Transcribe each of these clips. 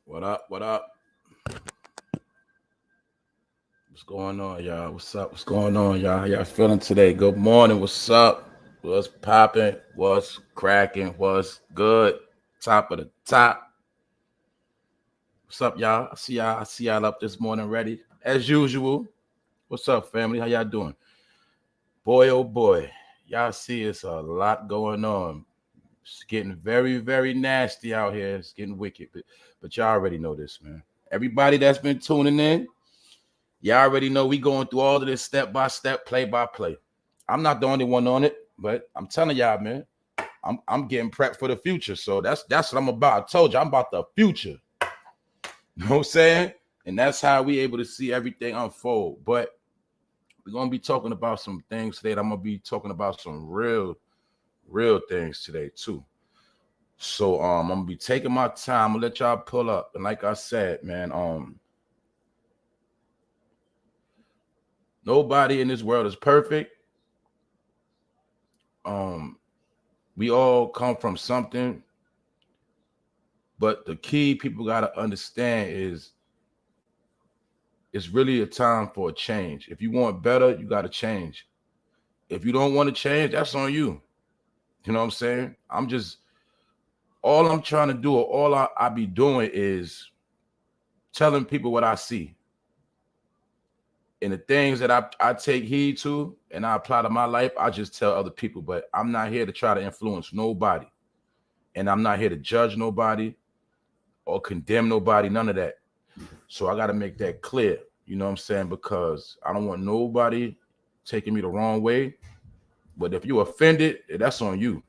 What up? What up? What's going on, y'all? What's up? What's going on, y'all? How y'all feeling today? Good morning. What's up? What's popping? What's cracking? What's good? Top of the top. What's up, y'all? I see y'all up this morning ready. As usual. What's up, family? How y'all doing? Boy, oh boy. Y'all see it's a lot going on. It's getting very, very nasty out here. It's getting wicked. But y'all already know this, man. Everybody that's been tuning in, y'all already know we going through all of this step by step, play by play. I'm not the only one on it, but I'm telling y'all, man, I'm getting prepped for the future. So that's what I'm about. I told you I'm about the future. You know what I'm saying? And that's how we able to see everything unfold. But we're gonna be talking about some things today. I'm gonna be talking about some real things today too. So I'm gonna be taking my time. I'm gonna let y'all pull up. And like I said, man, nobody in this world is perfect. Um, we all come from something, but the key people gotta understand is it's really a time for a change. If you want better, you gotta change. If you don't want to change, that's on you. You know what I'm saying? All I'm trying to do, or all I be doing is telling people what I see. And the things that I take heed to and I apply to my life, I just tell other people. But I'm not here to try to influence nobody. And I'm not here to judge nobody or condemn nobody, none of that. So I got to make that clear, you know what I'm saying? Because I don't want nobody taking me the wrong way. But if you're offended, that's on you.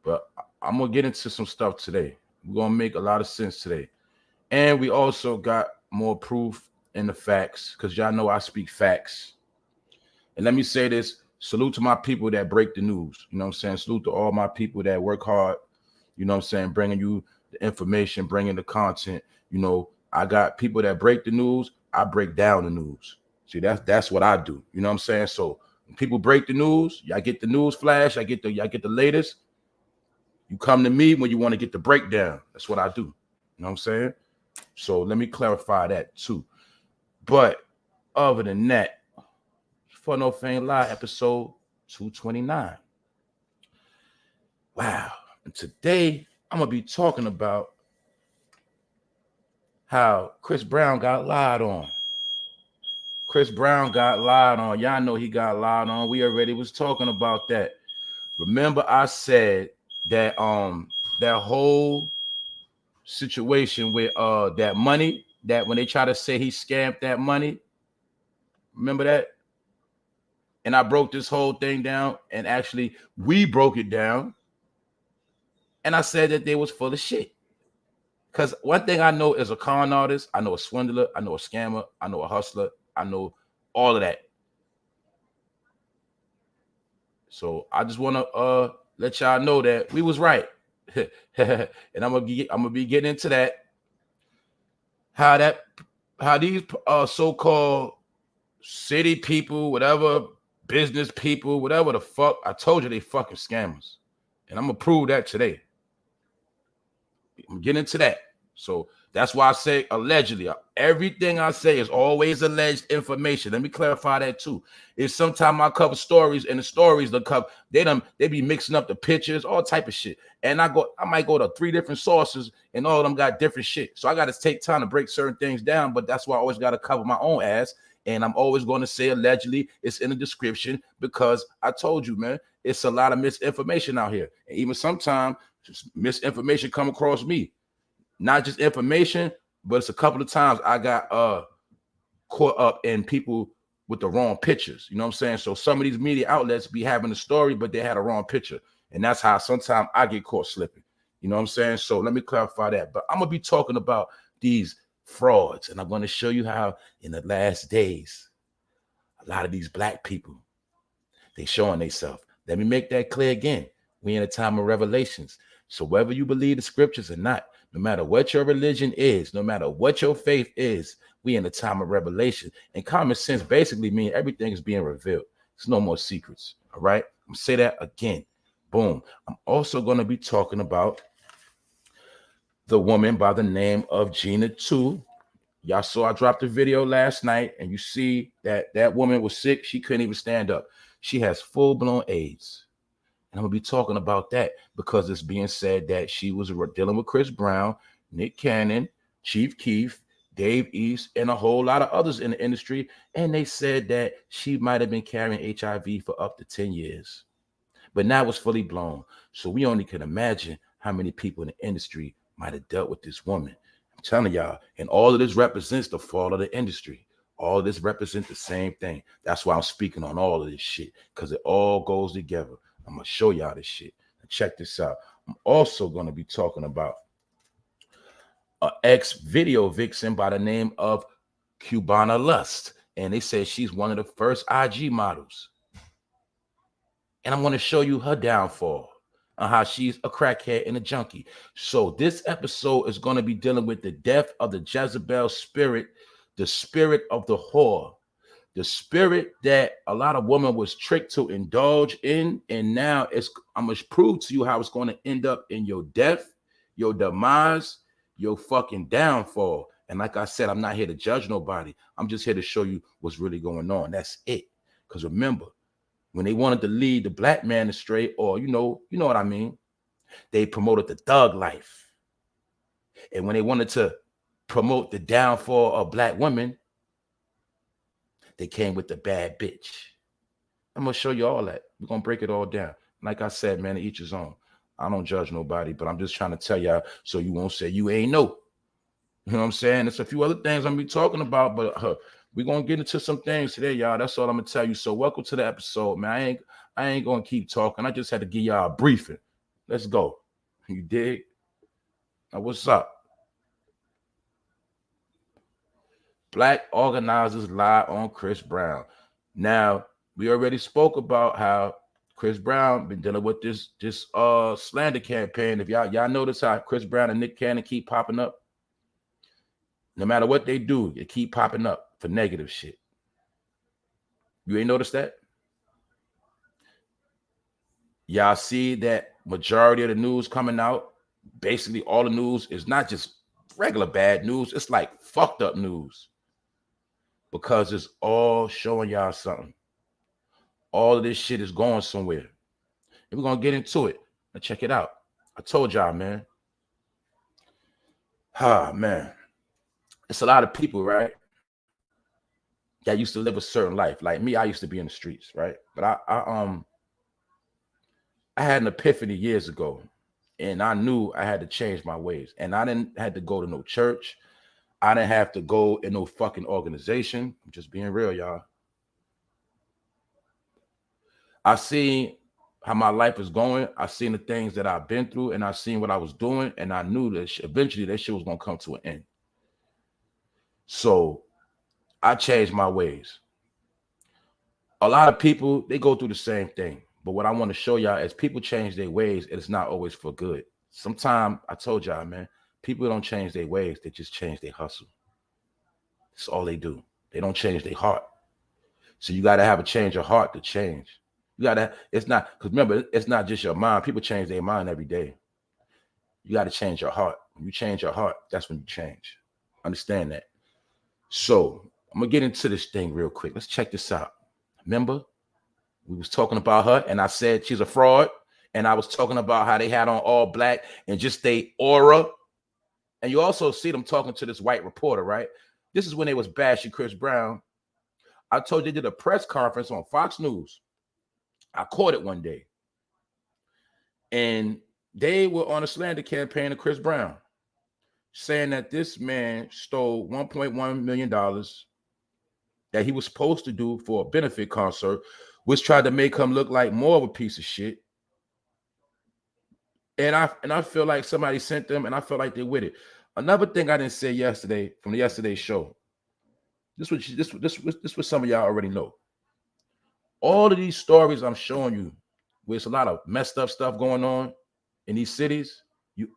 But I'm going to get into some stuff today. We're going to make a lot of sense today. And we also got more proof in the facts because y'all know I speak facts. And let me say this, salute to my people that break the news. You know what I'm saying? Salute to all my people that work hard. You know what I'm saying? Bringing you the information, bringing the content. You know, I got people that break the news. I break down the news. See, that's what I do. You know what I'm saying? So when people break the news, y'all get the news flash. Y'all get the latest. You come to me when you want to get the breakdown. That's what I do. You know what I'm saying? So let me clarify that too. But other than that, For No Fame Live, episode 229. Wow. And today, I'm going to be talking about how Chris Brown got lied on. Chris Brown got lied on. Y'all know he got lied on. We already was talking about that. Remember I said that that whole situation with that money, that when they try to say he scammed that money, remember that? And I broke this whole thing down, and actually we broke it down. And I said that they was full of shit. Because one thing I know is a con artist, I know a swindler, I know a scammer, I know a hustler, I know all of that. So I just want to let y'all know that we was right. And I'm gonna be getting into that. How these so-called city people, whatever, business people, whatever the fuck, I told you they fucking scammers. And I'm gonna prove that today. I'm getting into that. So that's why I say allegedly. Everything I say is always alleged information. Let me clarify that too. Is sometimes I cover stories, and the stories they be mixing up the pictures, all type of shit. And I might go to 3 different sources, and all of them got different shit. So I got to take time to break certain things down. But that's why I always got to cover my own ass. And I'm always going to say allegedly. It's in the description because I told you, man, it's a lot of misinformation out here. And even sometimes misinformation come across me. Not just information, but it's a couple of times I got caught up in people with the wrong pictures. You know what I'm saying? So some of these media outlets be having a story, but they had a wrong picture. And that's how sometimes I get caught slipping. You know what I'm saying? So let me clarify that. But I'm going to be talking about these frauds. And I'm going to show you how in the last days, a lot of these black people, they showing themselves. Let me make that clear again. We in a time of revelations. So whether you believe the scriptures or not, no matter what your religion is, no matter what your faith is, we in a time of revelation. And common sense basically means everything is being revealed. There's no more secrets. All right. I'm gonna say that again. Boom. I'm also going to be talking about the woman by the name of genatew. Y'all saw I dropped a video last night, and you see that that woman was sick. She couldn't even stand up. She has full-blown AIDS. And I'm going to be talking about that because it's being said that she was dealing with Chris Brown, Nick Cannon, Chief Keef, Dave East, and a whole lot of others in the industry. And they said that she might have been carrying HIV for up to 10 years. But now it's fully blown. So we only can imagine how many people in the industry might have dealt with this woman. I'm telling y'all, and all of this represents the fall of the industry. All of this represents the same thing. That's why I'm speaking on all of this shit, because it all goes together. I'm going to show y'all this shit. Check this out. I'm also going to be talking about an ex-video vixen by the name of cubanalust. And they say she's one of the first IG models. And I'm going to show you her downfall and how she's a crackhead and a junkie. So this episode is going to be dealing with the death of the Jezebel spirit, the spirit of the whore, the spirit that a lot of women was tricked to indulge in. And now I'm going to prove to you how it's going to end up in your death, your demise, your fucking downfall. And like I said, I'm not here to judge nobody. I'm just here to show you what's really going on. That's it. Because remember, when they wanted to lead the black man astray, or you know what I mean, they promoted the thug life. And when they wanted to promote the downfall of black women, they came with the bad bitch. I'm gonna show you all that. We're gonna break it all down. Like I said, man, each his own. I don't judge nobody, but I'm just trying to tell y'all so you won't say you ain't know. You know what I'm saying? There's a few other things I'm gonna be talking about, but we're gonna get into some things today, y'all. That's all I'm gonna tell you. So welcome to the episode, man. I ain't gonna keep talking. I just had to give y'all a briefing. Let's go. You dig? Now what's up? Black organizers lie on Chris Brown. Now, we already spoke about how Chris Brown been dealing with this slander campaign. If y'all notice how Chris Brown and Nick Cannon keep popping up, no matter what they do, they keep popping up for negative shit. You ain't noticed that? Y'all see that majority of the news coming out, basically all the news is not just regular bad news. It's like fucked up news. Because it's all showing y'all something. All of this shit is going somewhere. And we're going to get into it. Now check it out. I told y'all, man. Man. It's a lot of people, right, that used to live a certain life. Like me, I used to be in the streets, right? But I had an epiphany years ago, and I knew I had to change my ways. And I didn't have to go to no church. I didn't have to go in no fucking organization. I'm just being real, y'all. I seen how my life is going. I seen the things that I've been through, and I seen what I was doing, and I knew that eventually that shit was going to come to an end. So I changed my ways. A lot of people, they go through the same thing. But what I want to show y'all is people change their ways, it's not always for good. Sometimes, I told y'all, man, people don't change their ways. They just change their hustle. That's all they do. They don't change their heart. So you got to have a change of heart to change. You got to, it's not, because remember, it's not just your mind. People change their mind every day. You got to change your heart. When you change your heart, that's when you change. Understand that. So I'm going to get into this thing real quick. Let's check this out. Remember, we was talking about her, and I said she's a fraud. And I was talking about how they had on all black and just they aura. And you also see them talking to this white reporter, right? This is when they was bashing Chris Brown. I told you they did a press conference on Fox News. I caught it one day. And they were on a slander campaign of Chris Brown, saying that this man stole $1.1 million that he was supposed to do for a benefit concert, which tried to make him look like more of a piece of shit. And I feel like somebody sent them, and I feel like they're with it. Another thing I didn't say yesterday from yesterday's show. This was some of y'all already know. All of these stories I'm showing you, where it's a lot of messed up stuff going on in these cities,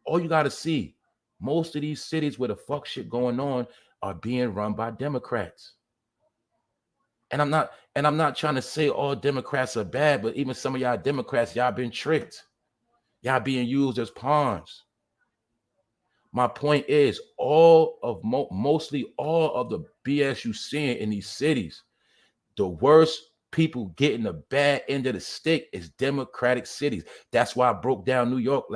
all you got to see, most of these cities where the fuck shit going on are being run by Democrats. And I'm not trying to say all Democrats are bad, but even some of y'all Democrats, y'all been tricked. Y'all being used as pawns. My point is, all of mostly all of the BS you seeing in these cities, the worst people getting the bad end of the stick is Democratic cities. That's why I broke down New York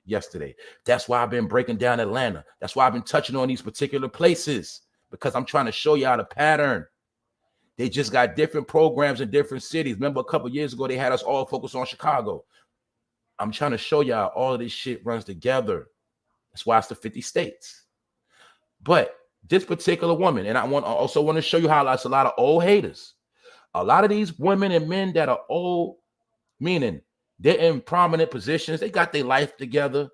yesterday. That's why I've been breaking down Atlanta. That's why I've been touching on these particular places, because I'm trying to show y'all the pattern. They just got different programs in different cities. Remember, a couple years ago, they had us all focused on Chicago. I'm trying to show y'all all of this shit runs together. That's why it's the 50 states. But this particular woman, and I also want to show you how that's a lot of old haters. A lot of these women and men that are old, meaning they're in prominent positions, they got their life together,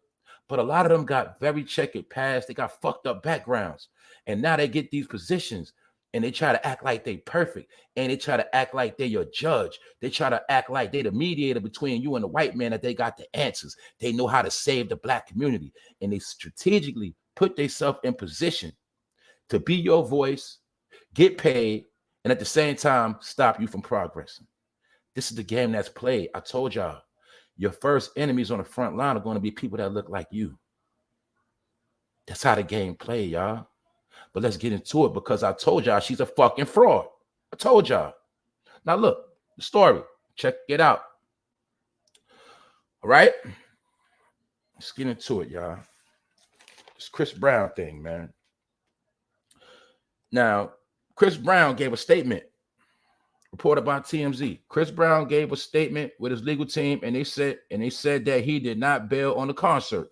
but a lot of them got very checkered past. They got fucked up backgrounds. And now they get these positions and they try to act like they perfect. And they try to act like they're your judge. They try to act like they're the mediator between you and the white man, that they got the answers. They know how to save the black community. And they strategically put themselves in position to be your voice, get paid, and at the same time, stop you from progressing. This is the game that's played. I told y'all, your first enemies on the front line are going to be people that look like you. That's how the game play, y'all. But let's get into it, because I told y'all she's a fucking fraud. I told y'all. Now look, the story. Check it out. All right? Let's get into it, y'all. This Chris Brown thing, man. Now, Chris Brown gave a statement reported by TMZ. Chris Brown gave a statement with his legal team, and they said that he did not bail on the concert.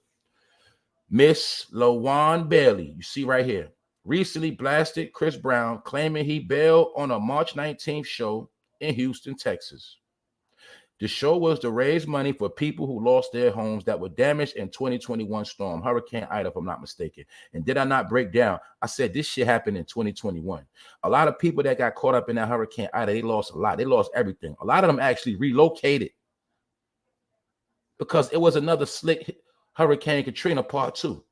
Miss LaJuan Bailey, you see right here, recently blasted Chris Brown, claiming he bailed on a March 19th show in Houston, Texas. The show was to raise money for people who lost their homes that were damaged in 2021 storm, Hurricane Ida, if I'm not mistaken. And did I not break down? I said this shit happened in 2021. A lot of people that got caught up in that Hurricane Ida, they lost a lot. They lost everything. A lot of them actually relocated because it was another slick Hurricane Katrina Part 2,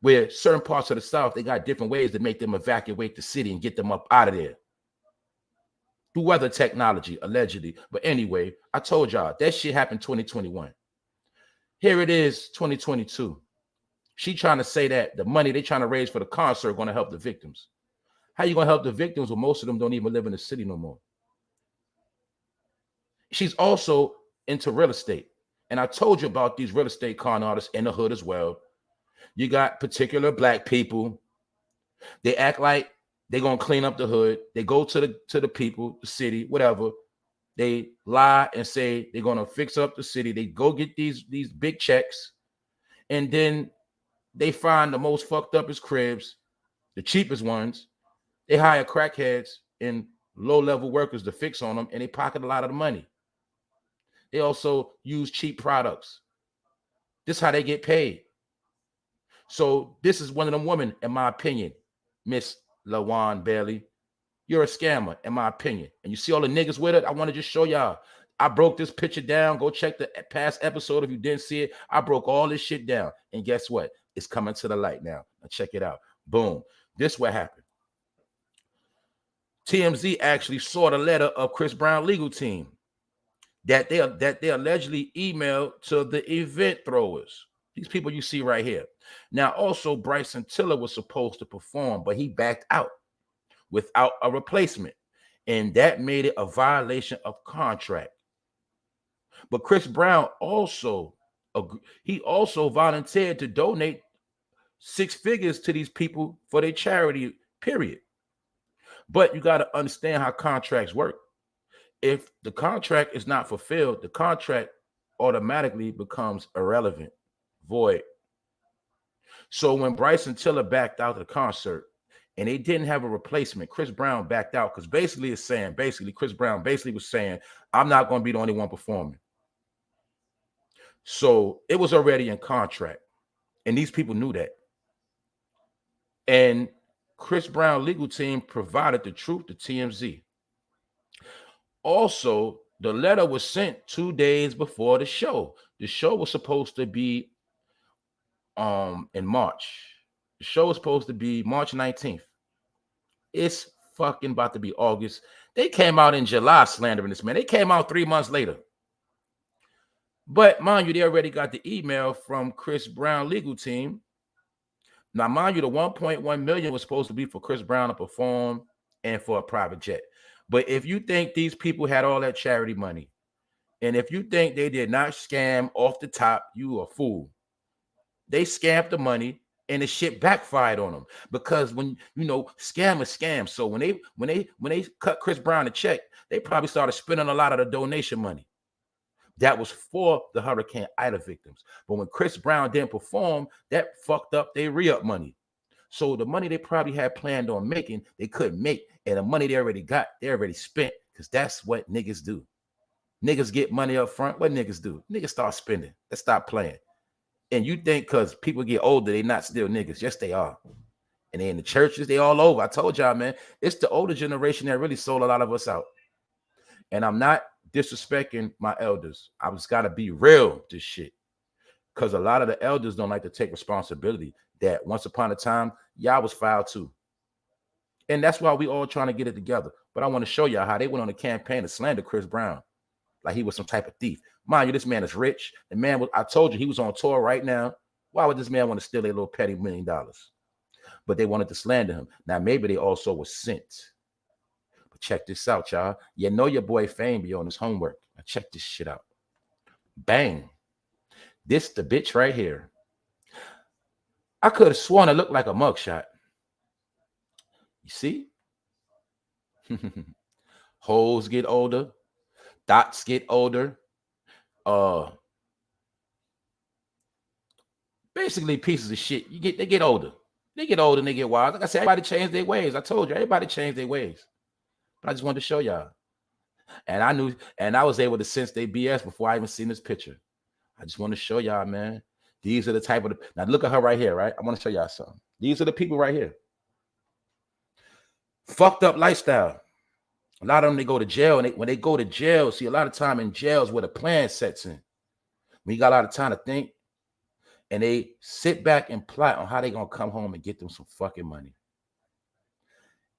where certain parts of the South, they got different ways to make them evacuate the city and get them up out of there. Through weather technology, allegedly. But anyway, I told y'all that shit happened 2021. Here it is, 2022. She trying to say that the money they trying to raise for the concert are going to help the victims. How you going to help the victims when most of them don't even live in the city no more? She's also into real estate. And I told you about these real estate con artists in the hood as well. You got particular black people. They act like they're going to clean up the hood. They go to the people, the city, whatever. They lie and say they're going to fix up the city. They go get these big checks. And then they find the most fucked up cribs, the cheapest ones. They hire crackheads and low-level workers to fix on them, and they pocket a lot of the money. They also use cheap products. This is how they get paid. So this is one of them women, in my opinion, Miss LaJuan Bailey. You're a scammer, in my opinion. And you see all the niggas with it? I want to just show y'all. I broke this picture down. Go check the past episode if you didn't see it. I broke all this shit down. And guess what? It's coming to the light now. Now check it out. Boom. This what happened. TMZ actually saw the letter of Chris Brown legal team that they allegedly emailed to the event throwers. These people you see right here. Now, also, Bryson Tiller was supposed to perform, but he backed out without a replacement. And that made it a violation of contract. But Chris Brown also volunteered to donate 6 figures to these people for their charity, period. But you got to understand how contracts work. If the contract is not fulfilled, the contract automatically becomes irrelevant, void. So when Bryson Tiller backed out of the concert and they didn't have a replacement, Chris Brown backed out, because Chris Brown was saying, I'm not going to be the only one performing. So it was already in contract, and these people knew that. And Chris Brown legal team provided the truth to TMZ. Also, the letter was sent 2 days before the show. The show was supposed to be in March. The show was supposed to be March 19th. It's fucking about to be August. They came out in July slandering this man. They came out 3 months later. But mind you, they already got the email from Chris Brown legal team. Now, mind you, the 1.1 million was supposed to be for Chris Brown to perform and for a private jet. But if you think these people had all that charity money, and if you think they did not scam off the top, you a fool. They scammed the money and the shit backfired on them, because when scam is scam. So when they cut Chris Brown a check, they probably started spending a lot of the donation money that was for the Hurricane Ida victims. But when Chris Brown didn't perform, that fucked up their re-up money. So the money they probably had planned on making, they couldn't make. And the money they already got, they already spent, because that's what niggas do. Niggas get money up front. What niggas do? Niggas start spending. Let's stop playing. And you think because people get older, they not still niggas. Yes, they are. And they in the churches, they all over. I told y'all, man, it's the older generation that really sold a lot of us out. And I'm not disrespecting my elders. I just got to be real with this shit, because a lot of the elders don't like to take responsibility that once upon a time, y'all was foul too. And that's why we all trying to get it together. But I want to show y'all how they went on a campaign to slander Chris Brown like he was some type of thief. Mind you, this man is rich. The man was, I told you, he was on tour right now. Why would this man want to steal a little petty $1 million? But they wanted to slander him. Now, maybe they also were sent. But check this out, y'all. You know your boy Fame be on his homework. Now check this shit out. Bang. This the bitch right here. I could have sworn it looked like a mugshot. You see? Hoes get older. Dots get older. Basically pieces of shit. They get older. They get older and they get wild. Like I said, everybody changed their ways. I told you, everybody changed their ways. But I just wanted to show y'all. And I knew, and I was able to sense their BS before I even seen this picture. I just want to show y'all, man. These are the type of, now look at her right here, right? I want to show y'all something. These are the people right here. Fucked up lifestyle. A lot of them, they go to jail, and when they go to jail, see, a lot of time in jails where the plan sets in. When you got a lot of time to think, and they sit back and plot on how they gonna come home and get them some fucking money.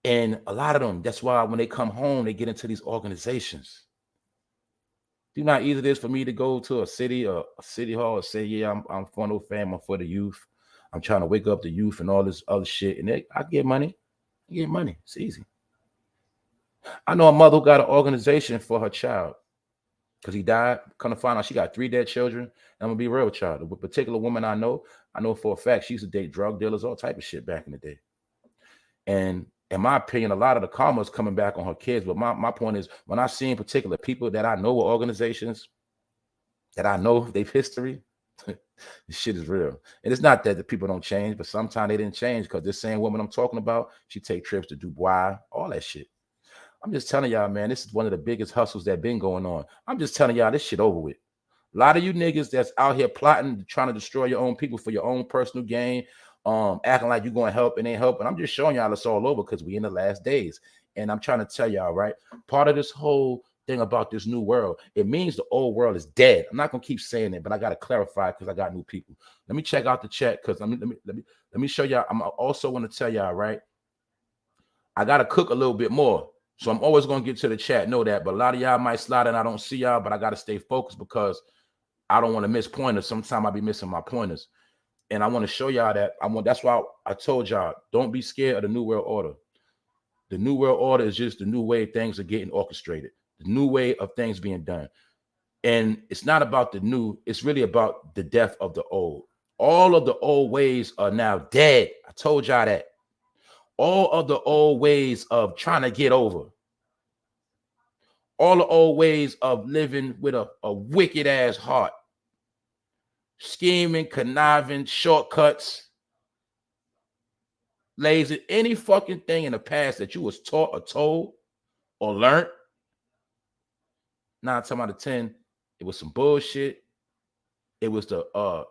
And a lot of them, that's why when they come home, they get into these organizations. Do not easy it is for me to go to a city or a city hall and say, yeah, I'm for no fam, I'm for the youth. I'm trying to wake up the youth and all this other shit. And I get money. I get money. It's easy. I know a mother who got an organization for her child because he died. Come to find out she got 3 dead children. And I'm gonna be real with y'all. The particular woman I know for a fact she used to date drug dealers, all type of shit back in the day. And in my opinion, a lot of the karma is coming back on her kids. But my point is, when I see in particular people that I know were organizations, that I know they've history, this shit is real. And it's not that the people don't change, but sometimes they didn't change, because this same woman I'm talking about, she take trips to Dubai, all that shit. I'm just telling y'all, man, this is one of the biggest hustles that been going on. I'm just telling y'all, this shit over with. A lot of you niggas that's out here plotting, trying to destroy your own people for your own personal gain, acting like you're going to help and ain't helping. I'm just showing y'all it's all over because we in the last days. And I'm trying to tell y'all, right, part of this whole thing about this new world, it means the old world is dead. I'm not going to keep saying it, but I got to clarify because I got new people. Let me check out the chat, because let me show y'all. I'm also want to tell y'all, right, I got to cook a little bit more. So I'm always going to get to the chat, know that. But a lot of y'all might slide and I don't see y'all, but I got to stay focused because I don't want to miss pointers. Sometimes I be missing my pointers. And I want to show y'all that. That's why I told y'all, don't be scared of the New World Order. The New World Order is just the new way things are getting orchestrated, the new way of things being done. And it's not about the new, it's really about the death of the old. All of the old ways are now dead. I told y'all that. All of the old ways of trying to get over. All the old ways of living with a wicked ass heart. Scheming, conniving, shortcuts, lazy, any fucking thing in the past that you was taught or told or learned. 9 times out of 10, it was some bullshit. It was to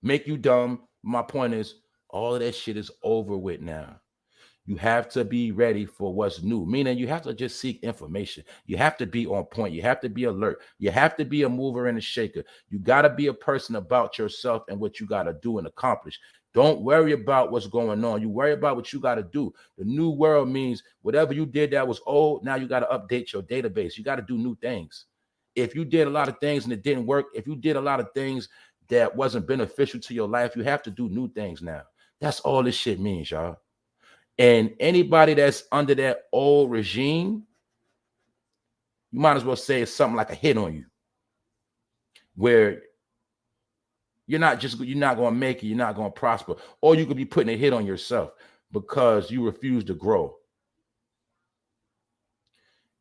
make you dumb. My point is, all of that shit is over with now. You have to be ready for what's new, meaning you have to just seek information. You have to be on point. You have to be alert. You have to be a mover and a shaker. You got to be a person about yourself and what you got to do and accomplish. Don't worry about what's going on. You worry about what you got to do. The new world means whatever you did that was old, now you got to update your database. You got to do new things. If you did a lot of things and it didn't work, if you did a lot of things that wasn't beneficial to your life, you have to do new things now. That's all this shit means, y'all. And anybody that's under that old regime, you might as well say it's something like a hit on you, where you're not going to make it, you're not going to prosper, or you could be putting a hit on yourself because you refuse to grow.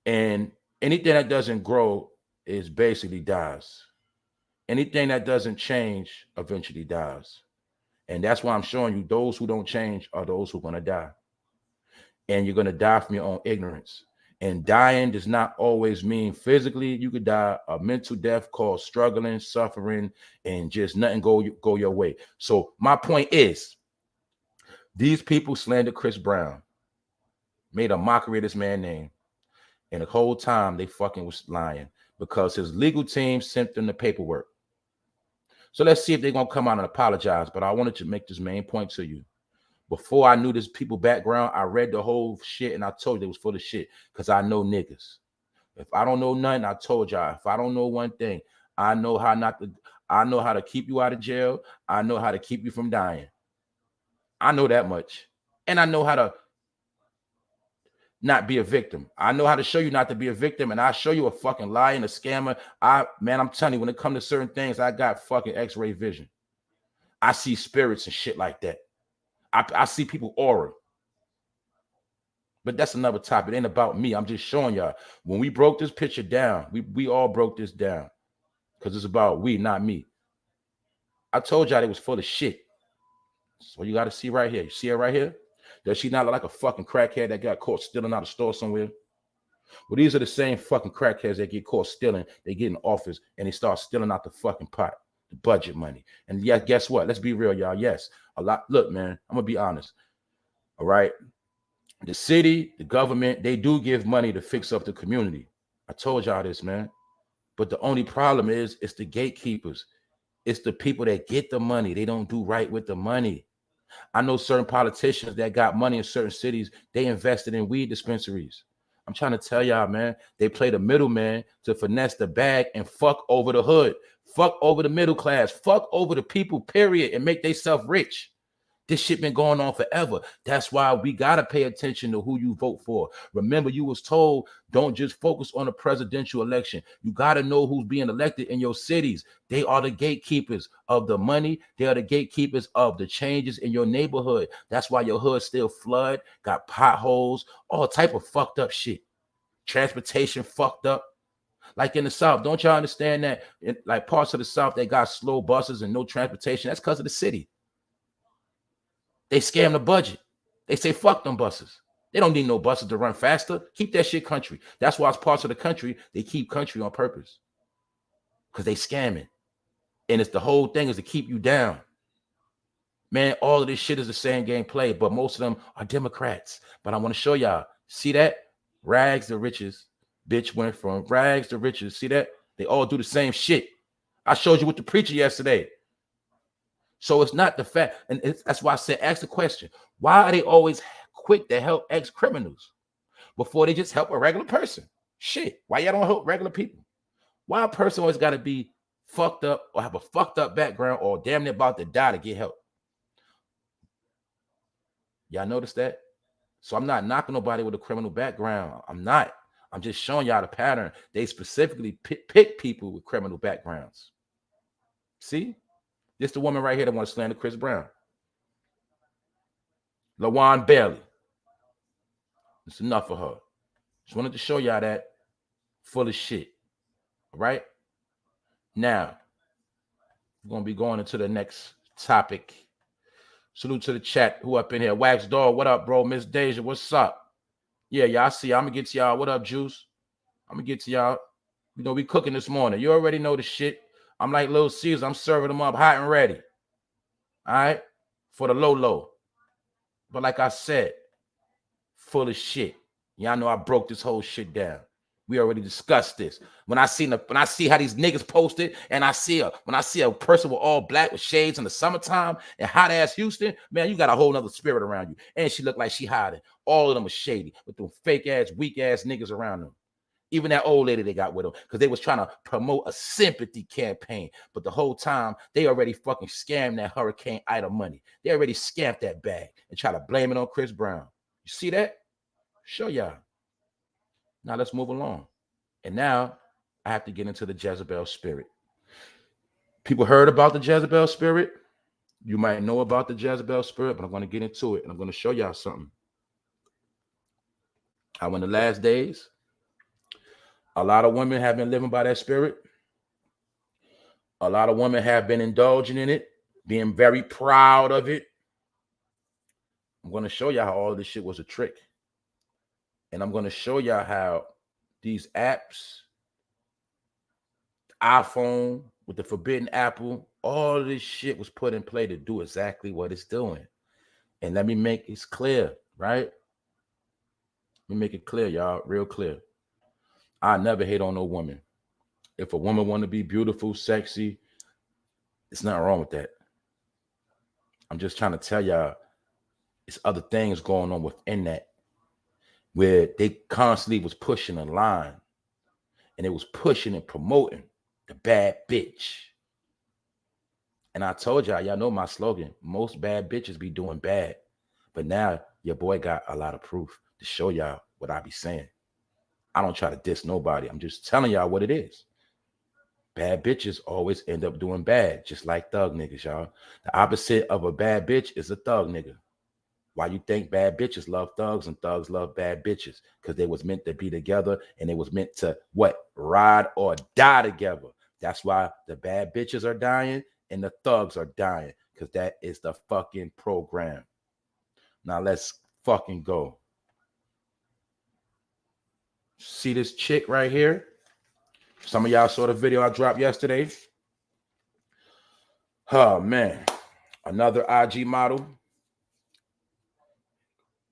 And anything that doesn't grow is basically dies. Anything that doesn't change eventually dies. And that's why I'm showing you those who don't change are those who are going to die. And you're going to die from your own ignorance. And dying does not always mean physically. You could die a mental death called struggling, suffering, and just nothing go your way. So my point is, these people slandered Chris Brown, made a mockery of this man's name. And the whole time they fucking was lying because his legal team sent them the paperwork. So let's see if they're going to come out and apologize. But I wanted to make this main point to you. Before I knew this people background, I read the whole shit and I told you it was full of shit because I know niggas. If I don't know nothing, I told y'all. If I don't know one thing, I know how to keep you out of jail. I know how to keep you from dying. I know that much. And I know how to not be a victim. I know how to show you not to be a victim, and I show you a fucking liar and a scammer. I'm telling you, when it comes to certain things, I got fucking X-ray vision. I see spirits and shit like that. I see people aura. But that's another topic. It ain't about me. I'm just showing y'all. When we broke this picture down, we all broke this down because it's about we, not me. I told y'all it was full of shit. So you got to see right here. You see her right here? Does she not look like a fucking crackhead that got caught stealing out of store somewhere? Well, these are the same fucking crackheads that get caught stealing. They get in office and they start stealing out the fucking pot, the budget money. And yeah, guess what? Let's be real, y'all. Yes, a lot. Look, man, I'm going to be honest. All right. The city, the government, they do give money to fix up the community. I told y'all this, man. But the only problem is it's the gatekeepers. It's the people that get the money. They don't do right with the money. I know certain politicians that got money in certain cities. They invested in weed dispensaries. I'm trying to tell y'all, man, they play the middleman to finesse the bag and fuck over the hood, fuck over the middle class, fuck over the people, period, and make themselves rich. This shit been going on forever. That's why we got to pay attention to who you vote for. Remember, you was told, don't just focus on the presidential election. You got to know who's being elected in your cities. They are the gatekeepers of the money. They are the gatekeepers of the changes in your neighborhood. That's why your hood still flood, got potholes, all type of fucked up shit. Transportation fucked up. Like in the South, don't y'all understand that in like parts of the South, they got slow buses and no transportation? That's because of the city. They scam the budget. They say, fuck them buses. They don't need no buses to run faster. Keep that shit country. That's why it's parts of the country, they keep country on purpose. Because they scamming. And it's the whole thing is to keep you down. Man, all of this shit is the same game play, but most of them are Democrats. But I want to show y'all. See that? Rags to riches. Bitch went from rags to riches. See that? They all do the same shit. I showed you with the preacher yesterday. So it's not the fact, and that's why I said, ask the question, why are they always quick to help ex-criminals before they just help a regular person? Shit, why y'all don't help regular people? Why a person always got to be fucked up or have a fucked up background or damn near about to die to get help? Y'all notice that? So I'm not knocking nobody with a criminal background. I'm not. I'm just showing y'all the pattern. They specifically pick people with criminal backgrounds. See? This the woman right here that want to slander Chris Brown. LaJuan Bailey. It's enough for her. Just wanted to show y'all that full of shit. All right? Now, we're going to be going into the next topic. Salute to the chat. Who up in here? Wax Dog, what up, bro? Miss Deja, what's up? Yeah, y'all see. I'm going to get to y'all. What up, Juice? I'm going to get to y'all. You know, we cooking this morning. You already know the shit. I'm like Little Caesar. I'm serving them up hot and ready. All right? For the low. But like I said, full of shit. Y'all know I broke this whole shit down. We already discussed this. When I see how these niggas posted, and when I see a person with all black with shades in the summertime and hot ass Houston, man, you got a whole nother spirit around you. And she looked like she hiding. All of them are shady with them fake ass, weak ass niggas around them. Even that old lady they got with them, because they was trying to promote a sympathy campaign. But the whole time, they already fucking scammed that Hurricane Ida money. They already scammed that bag and try to blame it on Chris Brown. You see that? Show y'all. Now let's move along. And now I have to get into the Jezebel spirit. People heard about the Jezebel spirit. You might know about the Jezebel spirit, but I'm going to get into it and I'm going to show y'all something. How in the last days, a lot of women have been living by that spirit. A lot of women have been indulging in it, being very proud of it. I'm going to show y'all how all this shit was a trick. And I'm going to show y'all how these apps, iPhone with the forbidden apple, all of this shit was put in play to do exactly what it's doing. And let me make it clear, right? Let me make it clear, y'all, real clear. I never hate on no woman. If a woman want to be beautiful, sexy, it's nothing wrong with that. I'm just trying to tell y'all, it's other things going on within that, where they constantly was pushing a line, and it was pushing and promoting the bad bitch. And I told y'all know my slogan, most bad bitches be doing bad. But now your boy got a lot of proof to show y'all what I be saying. I don't try to diss nobody. I'm just telling y'all what it is. Bad bitches always end up doing bad, just like thug niggas, y'all. The opposite of a bad bitch is a thug nigga. Why you think bad bitches love thugs and thugs love bad bitches? Because they was meant to be together, and they was meant to what? Ride or die together. That's why the bad bitches are dying and the thugs are dying, because that is the fucking program. Now let's fucking go. See this chick right here? Some of y'all saw the video I dropped yesterday. Oh man, another IG model.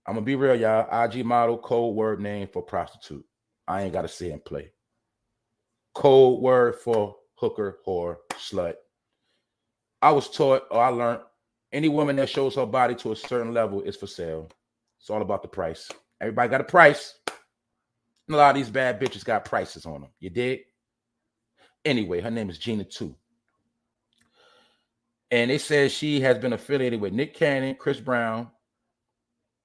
I'm gonna be real, y'all. IG model, code word name for prostitute. I ain't gotta say and play. Code word for hooker, whore, slut. I was taught, or I learned, any woman that shows her body to a certain level is for sale. It's all about the price. Everybody got a price. And a lot of these bad bitches got prices on them. You dig? Anyway, her name is genatew. And they said she has been affiliated with Nick Cannon, Chris Brown,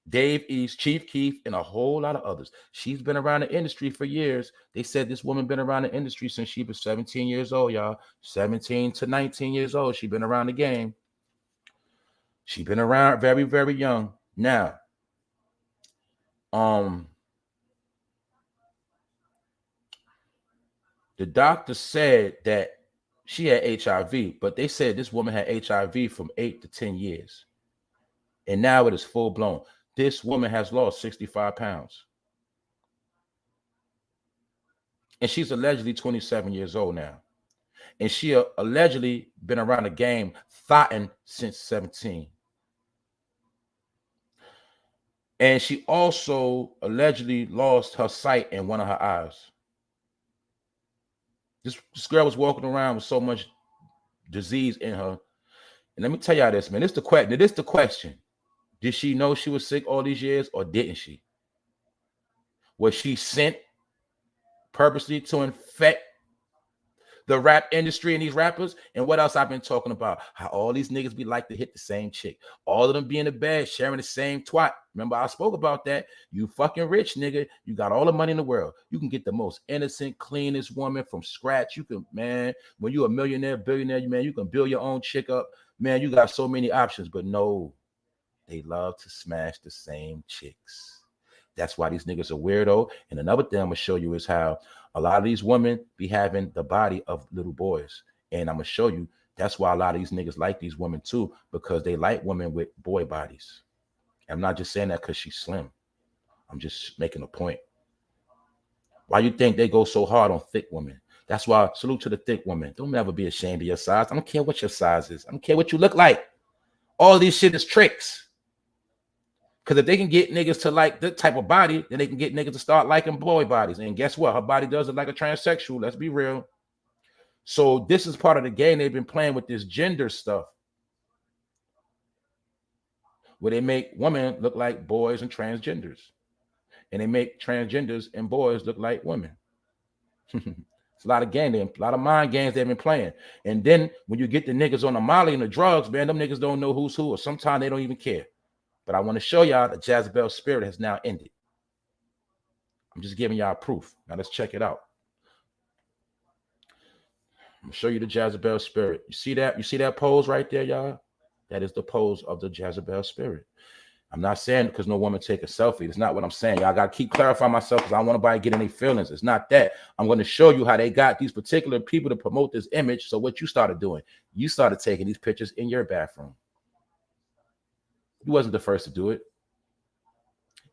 Dave East, Chief Keef, and a whole lot of others. She's been around the industry for years. They said this woman been around the industry since she was 17 years old, y'all. 17 to 19 years old. She been around the game. She been around very, very young. Now, the doctor said that she had HIV, but they said this woman had HIV from 8 to 10 years. And now it is full blown. This woman has lost 65 pounds. And she's allegedly 27 years old now. And she allegedly been around the game thotting since 17. And she also allegedly lost her sight in one of her eyes. This girl was walking around with so much disease in her. And let me tell y'all this, man. This is the question. Did she know she was sick all these years, or didn't she? Was she sent purposely to infect the rap industry and these rappers? And what else I've been talking about? How all these niggas be like to hit the same chick. All of them be in the bed sharing the same twat. Remember, I spoke about that. You fucking rich nigga. You got all the money in the world. You can get the most innocent, cleanest woman from scratch. You can, man, when you're a millionaire, billionaire, man, you can build your own chick up. Man, you got so many options. But no, they love to smash the same chicks. That's why these niggas are weirdo. And another thing I'm gonna show you is how a lot of these women be having the body of little boys. And I'm gonna show you that's why a lot of these niggas like these women too, because they like women with boy bodies. I'm not just saying that because she's slim. I'm just making a point. Why you think they go so hard on thick women? That's why, salute to the thick women. Don't ever be ashamed of your size. I don't care what your size is. I don't care what you look like. All these shit is tricks. Because if they can get niggas to like that type of body, then they can get niggas to start liking boy bodies. And guess what? Her body does look like a transsexual. Let's be real. So this is part of the game they've been playing with this gender stuff, where they make women look like boys and transgenders. And they make transgenders and boys look like women. It's a lot of game, a lot of mind games they've been playing. And then when you get the niggas on the molly and the drugs, man, them niggas don't know who's who, or sometimes they don't even care. But I want to show y'all the Jezebel spirit has now ended. I'm just giving y'all proof. Now let's check it out. I'm gonna show you the Jezebel spirit. You see that? You see that pose right there, y'all? That is the pose of the Jezebel spirit. I'm not saying because no woman take a selfie. That's not what I'm saying. Y'all got to keep clarifying myself because I don't want nobody getting any feelings. It's not that. I'm going to show you how they got these particular people to promote this image. So what you started doing, you started taking these pictures in your bathroom. You wasn't the first to do it.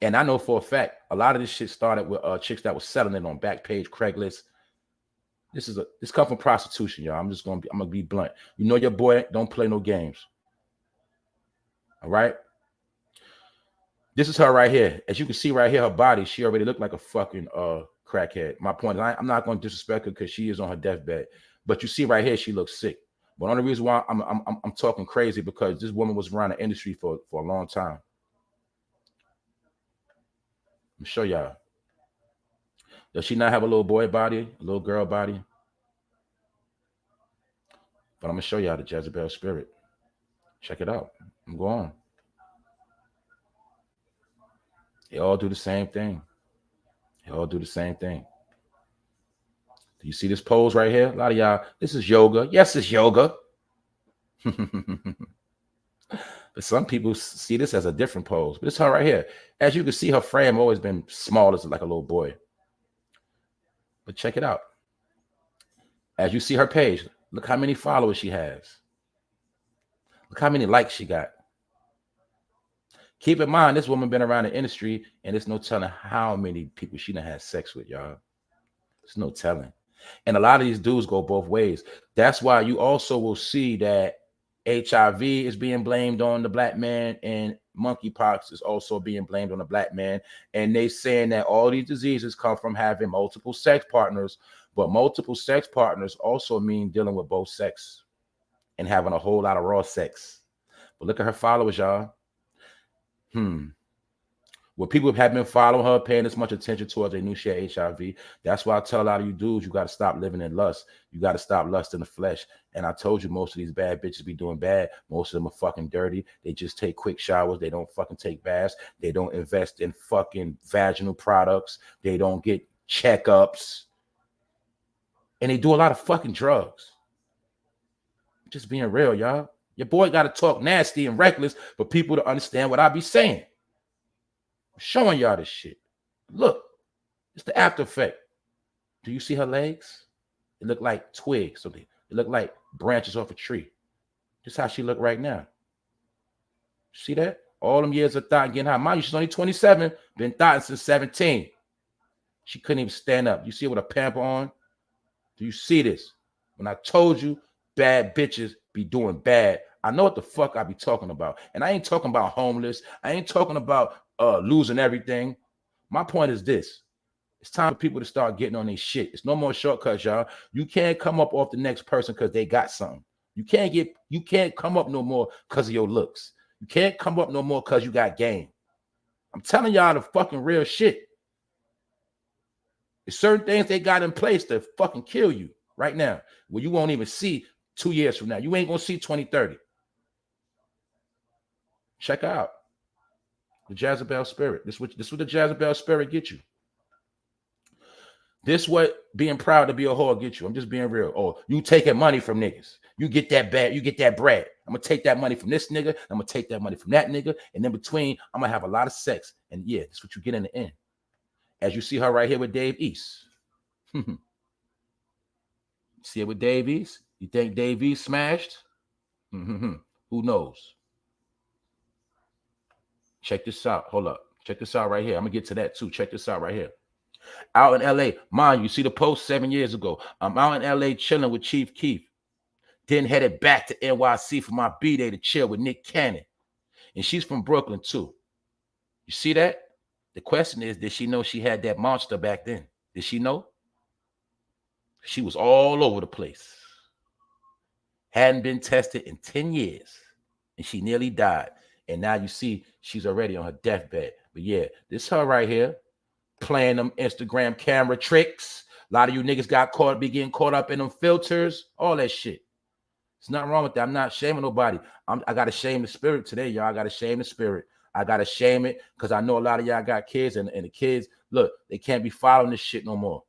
And I know for a fact, a lot of this shit started with chicks that was selling it on Backpage, Craigslist. This come from prostitution, y'all. I'm gonna be blunt. You know your boy don't play no games. All right. This is her right here. As you can see right here, her body, she already looked like a fucking crackhead. My point is, I'm not going to disrespect her because she is on her deathbed. But you see right here, she looks sick. But the only reason why I'm talking crazy because this woman was around the industry for a long time. Let me show y'all. Does she not have a little boy body, a little girl body? But I'm gonna show y'all the Jezebel spirit. Check it out. I'm going. They all do the same thing. They all do the same thing. Do you see this pose right here? A lot of y'all, this is yoga. Yes, it's yoga. But some people see this as a different pose. But it's her right here. As you can see, her frame always been small as like a little boy. But check it out. As you see her page, look how many followers she has. Look how many likes she got. Keep in mind, this woman been around the industry, and there's no telling how many people she done had sex with, y'all. There's no telling. And a lot of these dudes go both ways. That's why you also will see that HIV is being blamed on the black man, and monkeypox is also being blamed on the black man. And they saying that all these diseases come from having multiple sex partners, but multiple sex partners also mean dealing with both sex and having a whole lot of raw sex. But look at her followers, y'all. Well, people have been following her, paying as much attention to her, they knew she had HIV. That's why I tell a lot of you dudes, you got to stop living in lust. You got to stop lusting the flesh. And I told you, most of these bad bitches be doing bad. Most of them are fucking dirty. They just take quick showers. They don't fucking take baths. They don't invest in fucking vaginal products. They don't get checkups. And they do a lot of fucking drugs. Just being real, y'all. Your boy got to talk nasty and reckless for people to understand what I be saying. I'm showing y'all this shit. Look, it's the after effect. Do you see her legs? It look like twigs. It look like branches off a tree. Just how she look right now. See that? All them years of thought getting high. Mind you, she's only 27. Been thought since 17. She couldn't even stand up. You see her with a pamper on? Do you see this? When I told you bad bitches be doing bad, I know what the fuck I be talking about. And I ain't talking about homeless. I ain't talking about losing everything. My point is this. It's time for people to start getting on their shit. It's no more shortcuts, y'all. You can't come up off the next person because they got something. You can't come up no more because of your looks. You can't come up no more because you got game. I'm telling y'all the fucking real shit. There's certain things they got in place to fucking kill you right now. Well, you won't even see 2 years from now. You ain't gonna see 2030. Check out the Jezebel spirit. This what the Jezebel spirit get you. This what being proud to be a whore get you. I'm just being real. Oh, you taking money from niggas. You get that bad. You get that bread. I'm gonna take that money from this nigga. I'm gonna take that money from that nigga. And in between, I'm gonna have a lot of sex. And yeah, that's what you get in the end. As you see her right here with Dave East. See it with Dave East? You think Dave East smashed? Who knows? Check this out. Hold up. Check this out right here. I'm gonna get to that too. Check this out right here. Out in LA, mind you, see the post 7 years ago. I'm out in LA chilling with Chief Keef. Then headed back to NYC for my B-Day to chill with Nick Cannon. And she's from Brooklyn too. You see that? The question is, did she know she had that monster back then? Did she know? She was all over the place. Hadn't been tested in 10 years. And she nearly died. And now you see she's already on her deathbed. But yeah, this her right here. Playing them Instagram camera tricks, A lot of you niggas be getting caught up in them filters, all that shit. There's nothing wrong with that. I'm not shaming nobody. I got to shame the spirit today, y'all. I got to shame the spirit. I got to shame it because I know a lot of y'all got kids, and the kids, look, they can't be following this shit no more.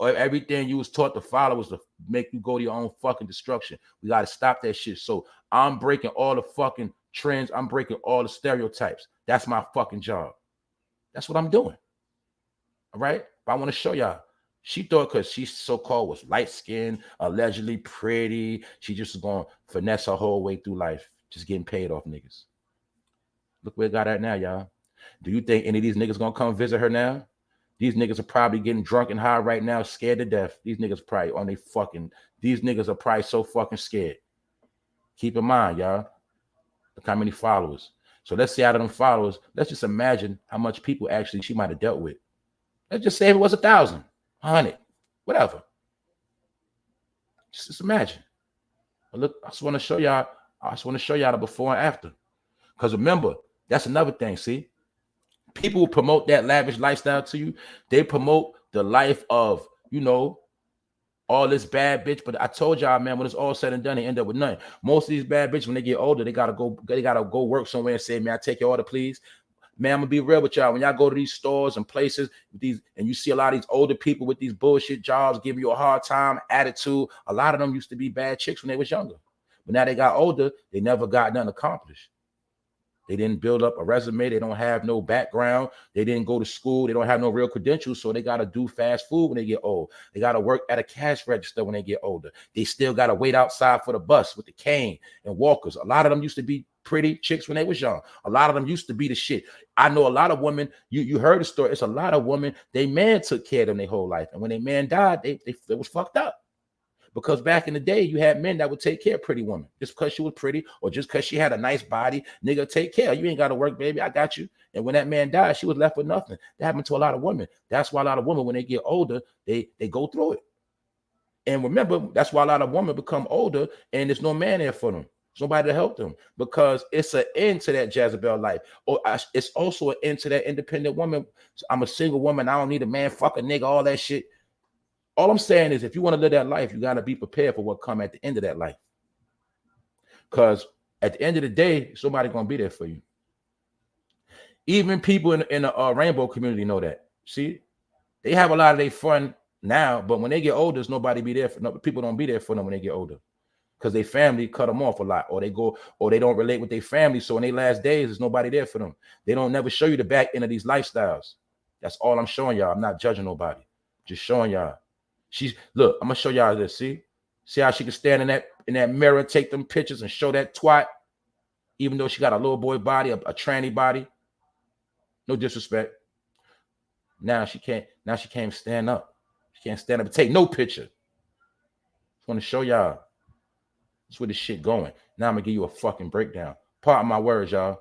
Or everything you was taught to follow was to make you go to your own fucking destruction. We got to stop that shit. So I'm breaking all the fucking trends. I'm breaking all the stereotypes. That's my fucking job. That's what I'm doing. All right? But I want to show y'all. She thought because she so-called was light-skinned, allegedly pretty, she just was going to finesse her whole way through life, just getting paid off niggas. Look where it got at now, y'all. Do you think any of these niggas going to come visit her now? These niggas are probably getting drunk and high right now, scared to death. These niggas probably on they fucking, these niggas are probably so fucking scared. Keep in mind, y'all. Look how many followers. So let's see out of them followers, let's just imagine how much people actually she might have dealt with. Let's just say it was 1,000. 100, whatever. Just imagine. But look, I just want to show y'all. I just want to show y'all the before and after. Because remember, that's another thing. See, people who promote that lavish lifestyle to you, they promote the life of, you know, all this bad bitch. But I told y'all, man, when it's all said and done, they end up with nothing. Most of these bad bitches, when they get older, they gotta go work somewhere and say, man, I take your order, please. Man, I'm gonna be real with y'all. When y'all go to these stores and places with these, and you see a lot of these older people with these bullshit jobs giving you a hard time, attitude, a lot of them used to be bad chicks when they was younger. But now they got older, they never got nothing accomplished. They didn't build up a resume. They don't have no background. They didn't go to school. They don't have no real credentials. So they got to do fast food when they get old. They got to work at a cash register when they get older. They still got to wait outside for the bus with the cane and walkers. A lot of them used to be pretty chicks when they was young. A lot of them used to be the shit. I know a lot of women, you heard the story. It's a lot of women, they man took care of them their whole life. And when their man died, they was fucked up. Because back in the day, you had men that would take care of pretty women. Just because she was pretty or just because she had a nice body, nigga, take care. You ain't got to work, baby. I got you. And when that man died, she was left with nothing. That happened to a lot of women. That's why a lot of women, when they get older, they go through it. And remember, that's why a lot of women become older and there's no man there for them. Somebody to help them, because it's an end to that Jezebel life. Or it's also an end to that independent woman. I'm a single woman. I don't need a man, fuck a nigga, all that shit. All I'm saying is, if you want to live that life, you got to be prepared for what come at the end of that life. Because at the end of the day, somebody's going to be there for you. Even people in the rainbow community know that. See, they have a lot of their fun now, but when they get older, there's nobody be there for them. People don't be there for them when they get older, because their family cut them off a lot, or they don't relate with their family. So in their last days, there's nobody there for them. They don't never show you the back end of these lifestyles. That's all I'm showing y'all. I'm not judging nobody, just showing y'all. Look, I'm gonna show y'all this. See how she can stand in that mirror, take them pictures and show that twat, even though she got a little boy body, a tranny body. No disrespect. Now she can't stand up. She can't stand up and take no picture. Just want to show y'all. That's where this shit going. Now I'm gonna give you a fucking breakdown. Pardon my words, y'all.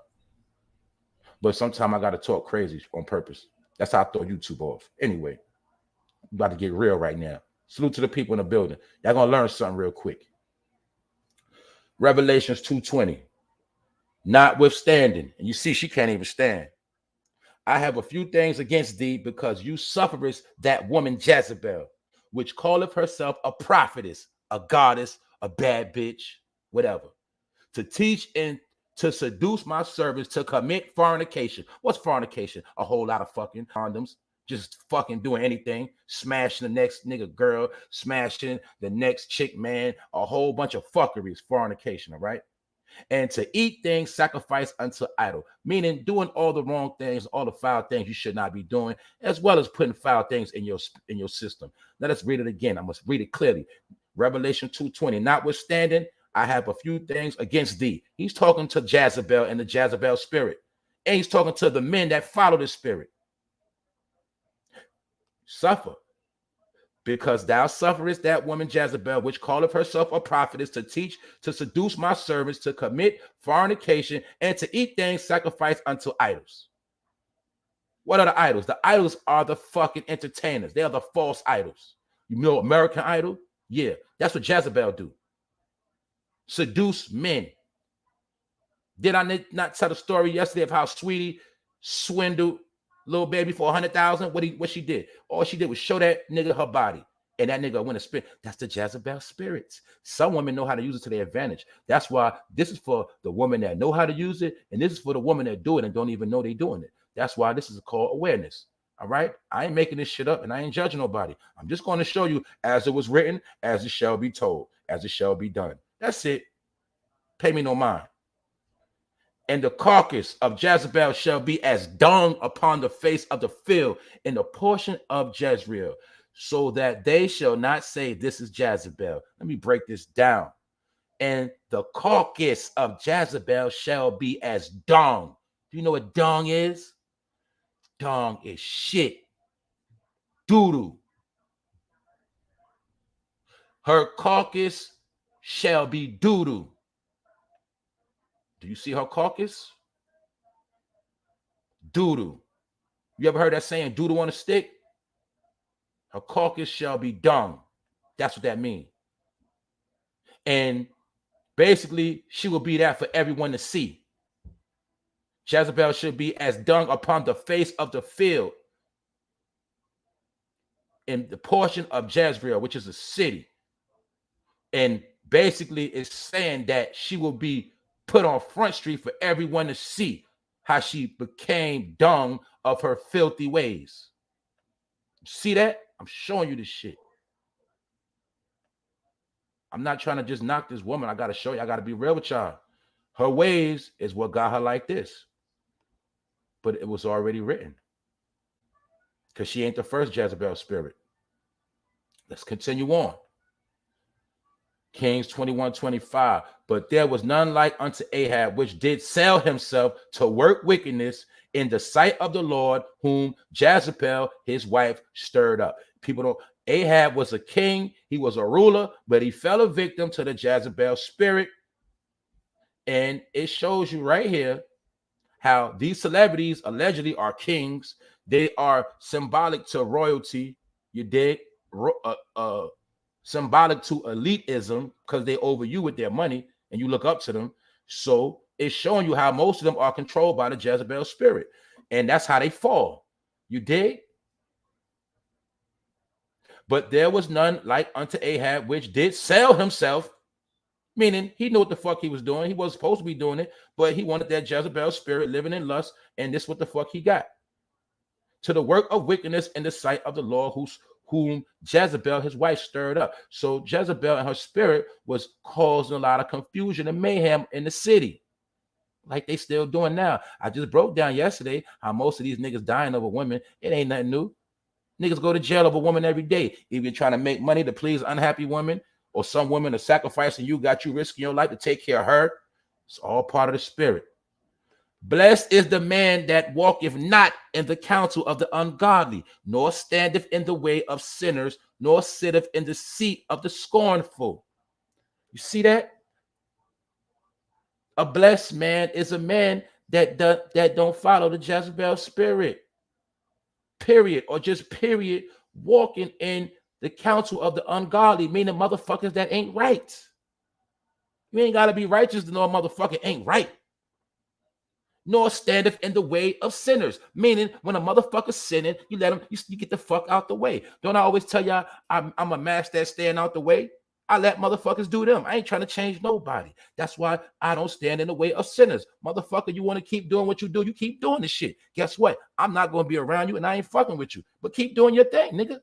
But sometimes I gotta talk crazy on purpose. That's how I throw YouTube off. Anyway. I'm about to get real right now. Salute to the people in the building. Y'all gonna learn something real quick. Revelations 2:20. Notwithstanding, and you see she can't even stand. I have a few things against thee, because you sufferest that woman Jezebel, which calleth herself a prophetess, a goddess, a bad bitch, whatever, to teach and to seduce my servants to commit fornication. What's fornication? A whole lot of fucking condoms. Just fucking doing anything, smashing the next nigga girl, smashing the next chick man, a whole bunch of fuckeries, fornication, all right? And to eat things sacrificed unto idol, meaning doing all the wrong things, all the foul things you should not be doing, as well as putting foul things in your system. Now let's read it again. I must read it clearly. Revelation 2:20. Notwithstanding, I have a few things against thee. He's talking to Jezebel and the Jezebel spirit. And he's talking to the men that follow the spirit. Suffer, because thou sufferest that woman Jezebel, which calleth herself a prophetess, to teach, to seduce my servants to commit fornication and to eat things sacrificed unto idols. What are the idols? The idols are the fucking entertainers. They are the false idols. You know American Idol? Yeah, that's what Jezebel do. Seduce men. Did I not tell the story yesterday of how Sweetie swindled little baby for 100,000? What she did? All she did was show that nigga her body. and that nigga win a spirit. That's the Jezebel spirits. Some women know how to use it to their advantage. That's why this is for the women that know how to use it, and this is for the women that do it and don't even know they're doing it. That's why this is called awareness. All right, I ain't making this shit up, and I ain't judging nobody. I'm just going to show you as it was written, as it shall be told, as it shall be done. That's it. Pay me no mind. And the carcass of Jezebel shall be as dung upon the face of the field in the portion of Jezreel, so that they shall not say, this is Jezebel. Let me break this down. And the carcass of Jezebel shall be as dung. Do you know what dung is? Dung is shit. Doo-doo. Her carcass shall be doo-doo. Do you see her carcass? Doo-doo. You ever heard that saying, doo-doo on a stick? Her carcass shall be dung. That's what that means. And basically, she will be that for everyone to see. Jezebel should be as dung upon the face of the field in the portion of Jezreel, which is a city. And basically, it's saying that she will be put on Front Street for everyone to see how she became dung of her filthy ways. See that? I'm showing you this shit. I'm not trying to just knock this woman. I got to show you. I got to be real with y'all. Her ways is what got her like this. But it was already written. Because she ain't the first Jezebel spirit. Let's continue on. Kings 21:25. But there was none like unto Ahab, which did sell himself to work wickedness in the sight of the Lord, whom Jezebel, his wife, stirred up. People don't. Ahab was a king. He was a ruler, but he fell a victim to the Jezebel spirit. And it shows you right here how these celebrities allegedly are kings. They are symbolic to royalty. You dig? Symbolic to elitism because they over you with their money and you look up to them. So it's showing you how most of them are controlled by the Jezebel spirit. And that's how they fall. You dig? But there was none like unto Ahab, which did sell himself, meaning he knew what the fuck he was doing. He wasn't supposed to be doing it, but he wanted that Jezebel spirit living in lust, and this is what the fuck he got. To the work of wickedness in the sight of the Lord, whom Jezebel, his wife, stirred up. So Jezebel and her spirit was causing a lot of confusion and mayhem in the city, like they still doing now. I just broke down yesterday how most of these niggas dying over women. It ain't nothing new. Niggas go to jail over a woman every day. If you're trying to make money to please unhappy women, or some women are sacrificing you, got you risking your life to take care of her. It's all part of the spirit. Blessed is the man that walketh not in the counsel of the ungodly, nor standeth in the way of sinners, nor sitteth in the seat of the scornful. You see that? A blessed man is a man that don't follow the Jezebel spirit. Period. Or just period. Walking in the counsel of the ungodly, meaning motherfuckers that ain't right. You ain't got to be righteous to know a motherfucker ain't right. Nor standeth in the way of sinners, meaning when a motherfucker's sinning, you let him, you get the fuck out the way. Don't I always tell y'all I'm a master at staying out the way? I let motherfuckers do them. I ain't trying to change nobody. That's why I don't stand in the way of sinners. Motherfucker, you want to keep doing what you do, you keep doing the shit. Guess what? I'm not going to be around you and I ain't fucking with you. But keep doing your thing, nigga.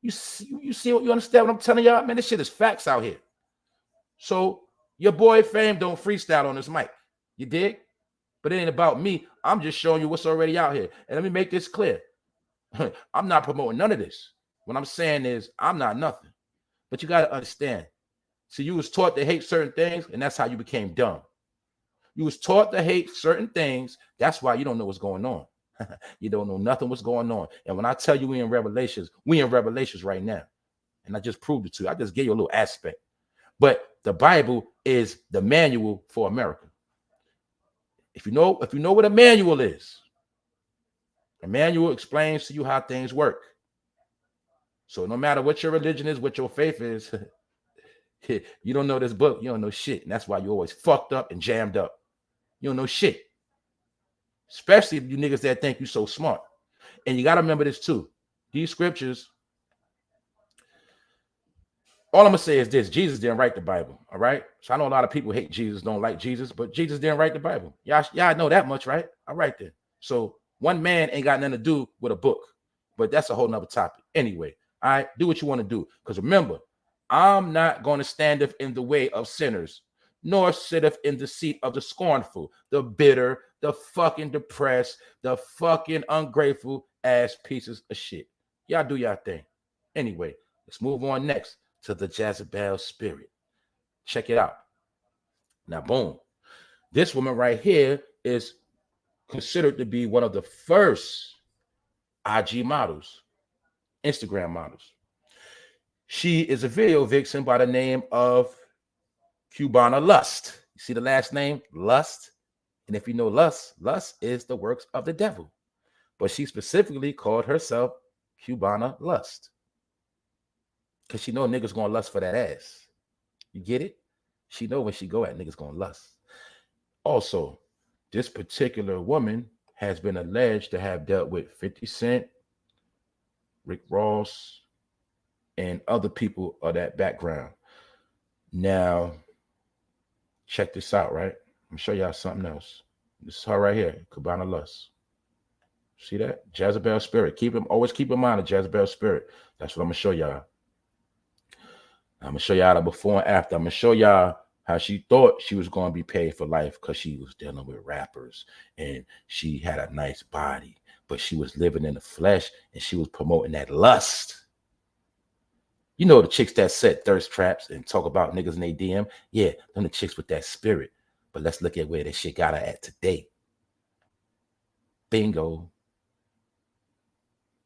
You see what you understand what I'm telling y'all? Man, this shit is facts out here. So your boy Fame don't freestyle on this mic. You dig? But it ain't about me. I'm just showing you what's already out here. And let me make this clear. I'm not promoting none of this. What I'm saying is I'm not nothing. But you got to understand. See, you was taught to hate certain things, and that's how you became dumb. You was taught to hate certain things. That's why you don't know what's going on. You don't know nothing what's going on. And when I tell you we in Revelations right now. And I just proved it to you. I just gave you a little aspect. But the Bible is the manual for America. If you know what a manual is, a manual explains to you how things work. So no matter what your religion is, what your faith is, you don't know this book, you don't know shit. And that's why you're always fucked up and jammed up. You don't know shit. Especially if you niggas that think you so smart. And you got to remember this too. These scriptures, all I'm gonna say is this: Jesus didn't write the Bible. All right. So I know a lot of people hate Jesus, don't like Jesus, but Jesus didn't write the Bible. Y'all know that much, right? All right then. So one man ain't got nothing to do with a book, but that's a whole nother topic. Anyway, all right, do what you want to do. Because remember, I'm not going to standeth in the way of sinners, nor sitteth in the seat of the scornful, the bitter, the fucking depressed, the fucking ungrateful ass pieces of shit. Y'all do y'all thing. Anyway, let's move on next to the Jezebel spirit. Check it out. Now, boom. This woman right here is considered to be one of the first IG models, Instagram models. She is a video vixen by the name of cubanalust. You see the last name? Lust. And if you know lust, lust is the works of the devil. But she specifically called herself cubanalust. Because she know niggas gonna lust for that ass. You get it? She know when she go at niggas gonna lust. Also, this particular woman has been alleged to have dealt with 50 Cent, rickross, and other people of that background. Now, check this out, right? I'm gonna show y'all something else. This is her right here, cubanalust. See that? Jezebel spirit. Always keep in mind the Jezebel spirit. That's what I'm gonna show y'all. I'm gonna show y'all the before and after. I'm gonna show y'all how she thought she was going to be paid for life because she was dealing with rappers and she had a nice body, but she was living in the flesh and she was promoting that lust. You know the chicks that set thirst traps and talk about niggas in their DM? Yeah, them the chicks with that spirit. But let's look at where that shit got her at today. Bingo.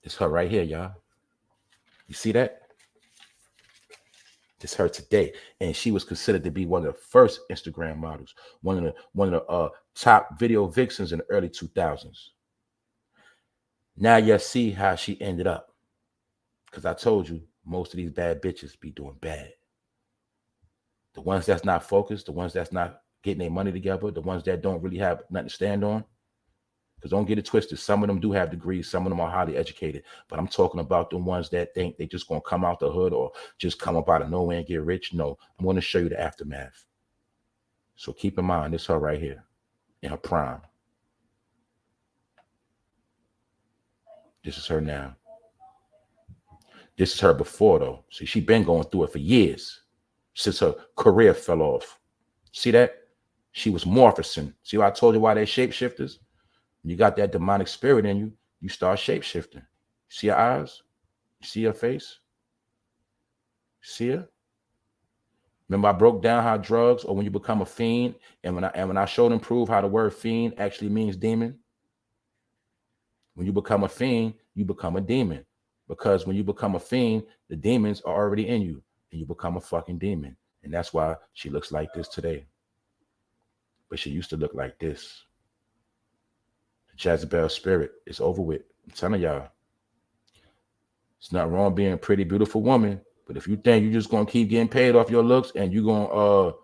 It's her right here, y'all. You see that? It's her today, and she was considered to be one of the first Instagram models, one of the top video vixens in the early 2000s. Now you see how she ended up, because I told you most of these bad bitches be doing bad. The ones that's not focused, the ones that's not getting their money together, the ones that don't really have nothing to stand on. Because don't get it twisted. Some of them do have degrees. Some of them are highly educated. But I'm talking about the ones that think they just going to come out the hood or just come up out of nowhere and get rich. No, I'm going to show you the aftermath. So keep in mind, this is her right here in her prime. This is her now. This is her before, though. See, she been going through it for years since her career fell off. See that? She was morphosing. See why I told you why they're shapeshifters? You got that demonic spirit in you, you start shape-shifting. See her eyes? You see her face? See her? Remember I broke down how drugs, or when you become a fiend, and when I showed and proved how the word fiend actually means demon. When you become a fiend, you become a demon. Because when you become a fiend, the demons are already in you, and you become a fucking demon. And that's why she looks like this today. But she used to look like this. Jezebel spirit is over with. I'm telling y'all. It's not wrong being a pretty, beautiful woman. But if you think you're just going to keep getting paid off your looks and you're going to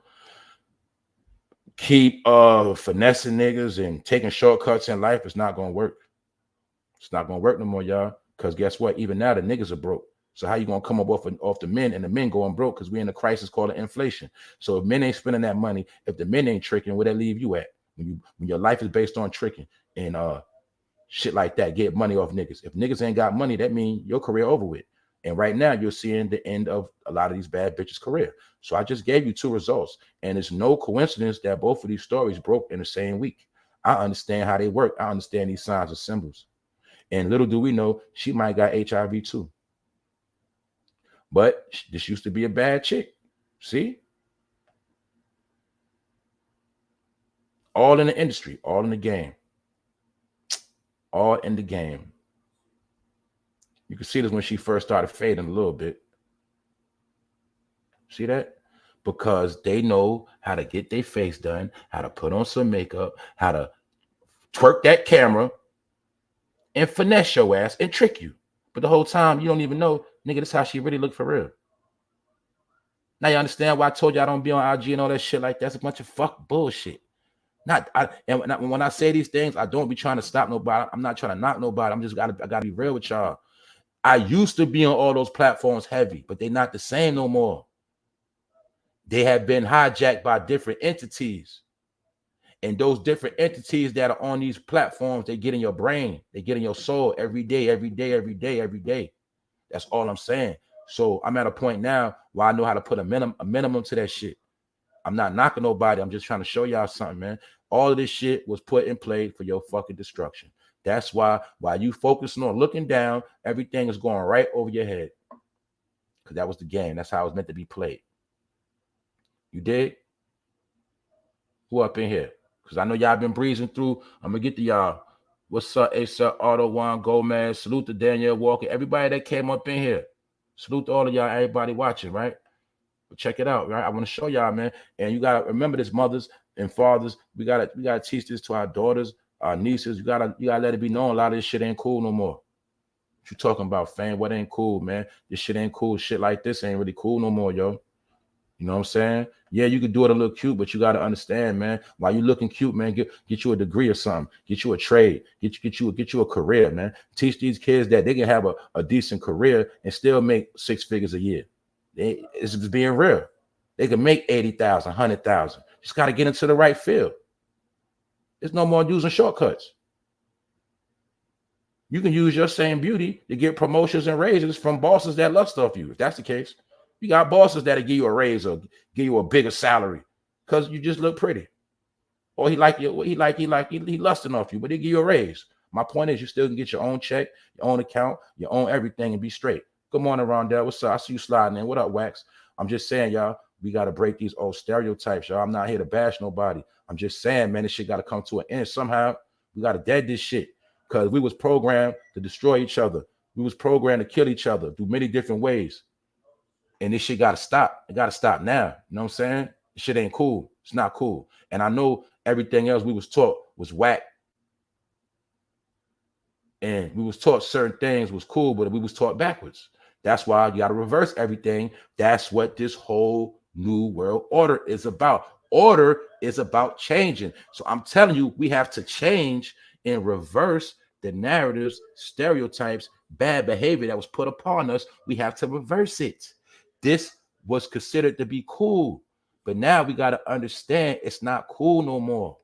keep finessing niggas and taking shortcuts in life, it's not going to work. It's not going to work no more, y'all. Because guess what? Even now, the niggas are broke. So how you going to come up off the men, and the men going broke because we're in a crisis called inflation. So if men ain't spending that money, if the men ain't tricking, where they leave you at? When your life is based on tricking and shit like that, get money off niggas. If niggas ain't got money, that means your career over with. And right now you're seeing the end of a lot of these bad bitches' career. So I just gave you two results, and it's no coincidence that both of these stories broke in the same week. I understand how they work. I understand these signs and symbols. And little do we know, she might got HIV too. But this used to be a bad chick. See? All in the industry, all in the game. All in the game. You can see this when she first started fading a little bit. See that? Because they know how to get their face done, how to put on some makeup, how to twerk that camera and finesse your ass and trick you. But the whole time, you don't even know, nigga, this is how she really look for real. Now you understand why I told you I don't be on IG and all that shit like that. That's a bunch of fuck bullshit. When I say these things, I don't be trying to stop nobody. I'm not trying to knock nobody. I gotta be real with y'all. I used to be on all those platforms heavy, but they're not the same no more. They have been hijacked by different entities. And those different entities that are on these platforms, they get in your brain, they get in your soul every day, every day, every day, every day. That's all I'm saying. So I'm at a point now where I know how to put a minimum to that shit. I'm not knocking nobody. I'm just trying to show y'all something, man. All of this shit was put in play for your fucking destruction. That's why while you focusing on looking down, everything is going right over your head. Because that was the game. That's how it was meant to be played. You dig? Who up in here? Because I know y'all been breezing through. I'm going to get to y'all. What's up, Asa, Otto, Juan, Gomez? Salute to Danielle Walker. Everybody that came up in here. Salute to all of y'all, everybody watching, right? But check it out, right? I want to show y'all, man. And you got to remember this, mothers and fathers. We gotta teach this to our daughters, our nieces. You gotta let it be known a lot of this shit ain't cool no more. What you talking about, fam? What ain't cool, man? This shit ain't cool. Shit like this ain't really cool no more, yo. You know what I'm saying? Yeah, you could do it a little cute, but you got to understand, man. While you looking cute, man, get you a degree or something. Get you a trade. Get you a career, man. Teach these kids that they can have a decent career and still make 6 figures a year. It's just being real. They can make 80,000, 100,000. Just got to get into the right field. There's no more using shortcuts. You can use your same beauty to get promotions and raises from bosses that lust off you. If that's the case, you got bosses that'll give you a raise or give you a bigger salary because you just look pretty. Or he lusting off you, but they give you a raise. My point is, you still can get your own check, your own account, your own everything, and be straight. Good morning, Rondell. What's up? I see you sliding in. What up, Wax? I'm just saying, y'all, we got to break these old stereotypes, y'all. I'm not here to bash nobody. I'm just saying, man, this shit got to come to an end somehow. We got to dead this shit because we was programmed to destroy each other. We was programmed to kill each other through many different ways. And this shit got to stop. It got to stop now. You know what I'm saying? This shit ain't cool. It's not cool. And I know everything else we was taught was whack. And we was taught certain things was cool, but we was taught backwards. That's why you got to reverse everything. That's what this whole new world order is about. Order is about changing. So I'm telling you, we have to change and reverse the narratives, stereotypes, bad behavior that was put upon us. We have to reverse it. This was considered to be cool, but now we got to understand it's not cool no more.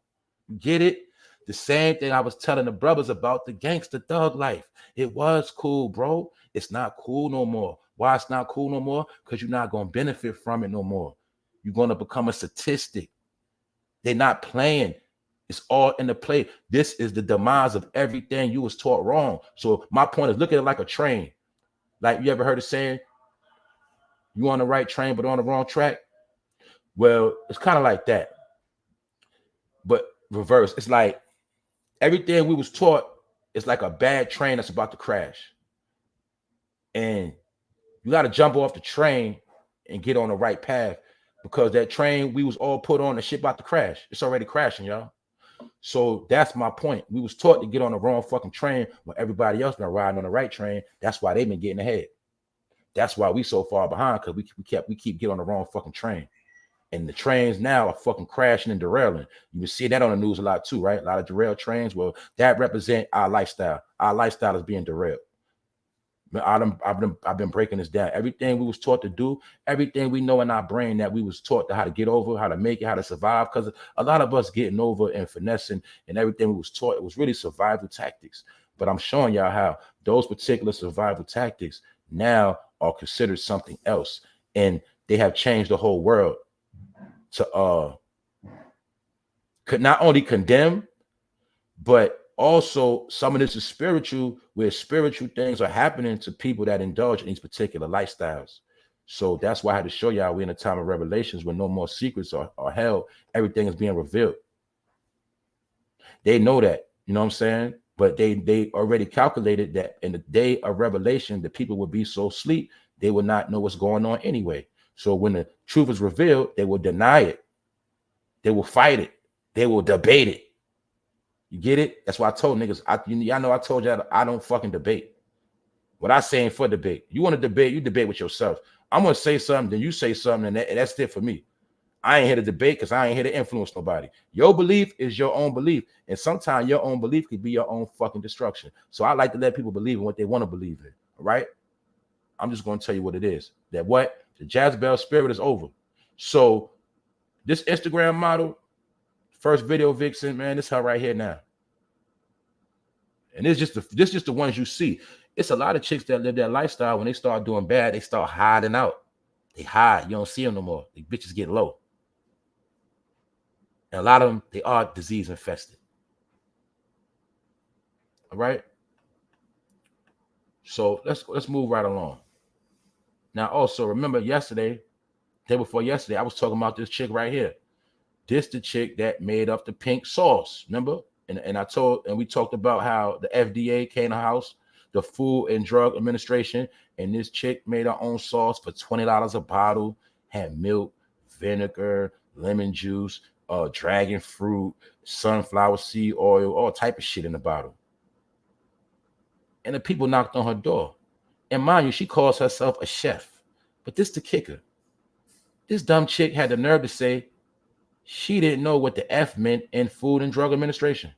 You get it? The same thing I was telling the brothers about the gangster thug life. It was cool, bro. It's not cool no more. Why it's not cool no more? Because you're not going to benefit from it no more. You're going to become a statistic. They're not playing. It's all in the play. This is the demise of everything you was taught wrong. So my point is, look at it like a train. Like, you ever heard of saying, you on the right train, but on the wrong track? Well, it's kind of like that. But reverse. It's like everything we was taught is like a bad train that's about to crash. And you got to jump off the train and get on the right path, because that train we was all put on, the shit about to crash. It's already crashing, y'all. So that's my point. We was taught to get on the wrong fucking train when everybody else been riding on the right train. That's why they've been getting ahead. That's why we so far behind, because we keep getting on the wrong fucking train. And the trains now are fucking crashing and derailing. You can see that on the news a lot too, right? A lot of derailed trains. Well, that represent our lifestyle. Our lifestyle is being derailed. I've been breaking this down. Everything we was taught to do, everything we know in our brain that we was taught to how to get over, how to make it, how to survive. Because a lot of us getting over and finessing and everything we was taught, it was really survival tactics. But I'm showing y'all how those particular survival tactics now are considered something else, and they have changed the whole world to could not only condemn, but also some of this is spiritual, where spiritual things are happening to people that indulge in these particular lifestyles. So that's why I had to show y'all we're in a time of revelations where no more secrets are held. Everything is being revealed. They know that, you know what I'm saying? But they already calculated that in the day of revelation, the people would be so asleep, they would not know what's going on anyway. So when the truth is revealed, they will deny it. They will fight it. They will debate it. You get it? That's why I told niggas, y'all know I told y'all I don't fucking debate. What I say ain't for debate. You want to debate, you debate with yourself. I'm going to say something, then you say something, and that's it for me. I ain't here to debate because I ain't here to influence nobody. Your belief is your own belief. And sometimes your own belief could be your own fucking destruction. So I like to let people believe in what they want to believe in. All right. I'm just going to tell you what it is. That what? The Jezebel spirit is over. So this Instagram model, first video vixen, man, this her right here now. And this just the ones you see. It's a lot of chicks that live that lifestyle. When they start doing bad, they start hiding out. They hide. You don't see them no more. The bitches get low. And a lot of them, they are disease infested. All right. So let's move right along. Now, also remember yesterday, day before yesterday, I was talking about this chick right here. This the chick that made up the pink sauce. Remember? And we talked about how the FDA came to the house, the Food and Drug Administration, and this chick made her own sauce for $20 a bottle, had milk, vinegar, lemon juice, dragon fruit, sunflower seed oil, all type of shit in the bottle. And the people knocked on her door. And mind you, she calls herself a chef. But this the kicker. This dumb chick had the nerve to say she didn't know what the F meant in Food and Drug Administration.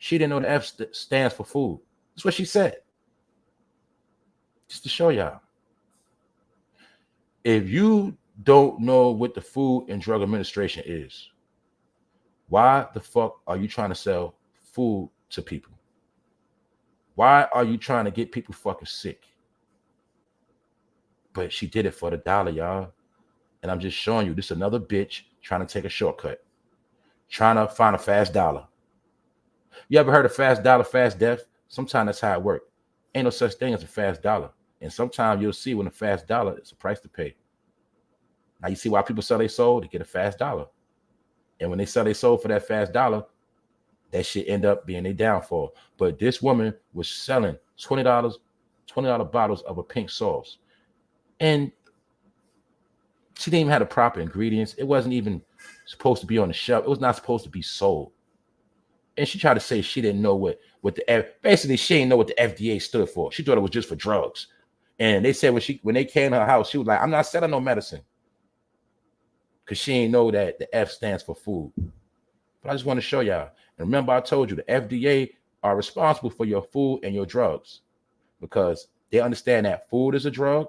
She didn't know the F stands for food. That's what she said. Just to show y'all. If you don't know what the Food and Drug Administration is, why the fuck are you trying to sell food to people? Why are you trying to get people fucking sick? But she did it for the dollar, y'all. And I'm just showing you, this another bitch trying to take a shortcut, trying to find a fast dollar. You ever heard of fast dollar, fast death? Sometimes that's how it works. Ain't no such thing as a fast dollar. And sometimes you'll see when a fast dollar is a price to pay. Now you see why people sell their soul to get a fast dollar. And when they sell their soul for that fast dollar, that shit end up being a downfall. But this woman was selling $20 bottles of a pink sauce. And she didn't even have the proper ingredients. It wasn't even supposed to be on the shelf. It was not supposed to be sold. And she tried to say she didn't know what basically she didn't know what the FDA stood for. She thought it was just for drugs. And they said when they came to her house, she was like, I'm not selling no medicine. Because she didn't know that the F stands for food. But I just want to show y'all. And remember, I told you the FDA are responsible for your food and your drugs because they understand that food is a drug.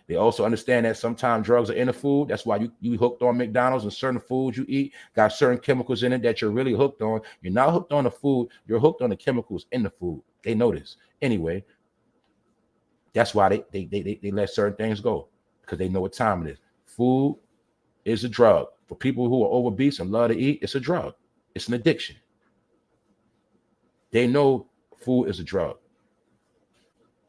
They also understand that sometimes drugs are in the food. That's why you hooked on McDonald's, and certain foods you eat got certain chemicals in it that you're really hooked on. You're not hooked on the food. You're hooked on the chemicals in the food. They know this. Anyway, that's why they let certain things go because they know what time it is. Food is a drug. For people who are obese and love to eat, it's a drug. It's an addiction. They know food is a drug.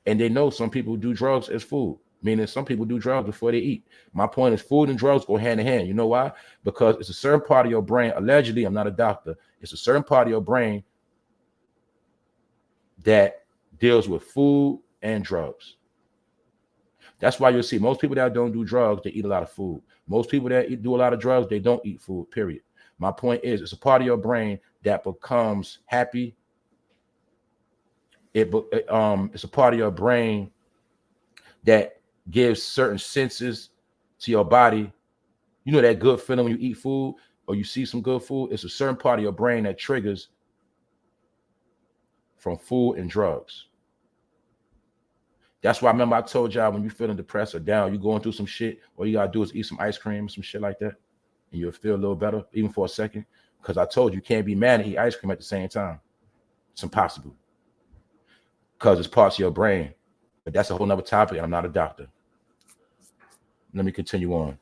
And they know some people do drugs as food. Meaning some people do drugs before they eat. My point is food and drugs go hand in hand. You know why? Because it's a certain part of your brain. Allegedly, I'm not a doctor. It's a certain part of your brain that deals with food and drugs. That's why you'll see most people that don't do drugs, they eat a lot of food. Most people that do a lot of drugs, they don't eat food, period. My point is it's a part of your brain that becomes happy. It's a part of your brain that gives certain senses to your body. You know that good feeling when you eat food or you see some good food? It's a certain part of your brain that triggers from food and drugs. That's why I remember I told y'all when you're feeling depressed or down, you're going through some shit, all you gotta do is eat some ice cream, some shit like that, and you'll feel a little better, even for a second. Because I told you can't be mad and eat ice cream at the same time. It's impossible. Because it's parts of your brain. But that's a whole nother topic, and I'm not a doctor. Let me continue on.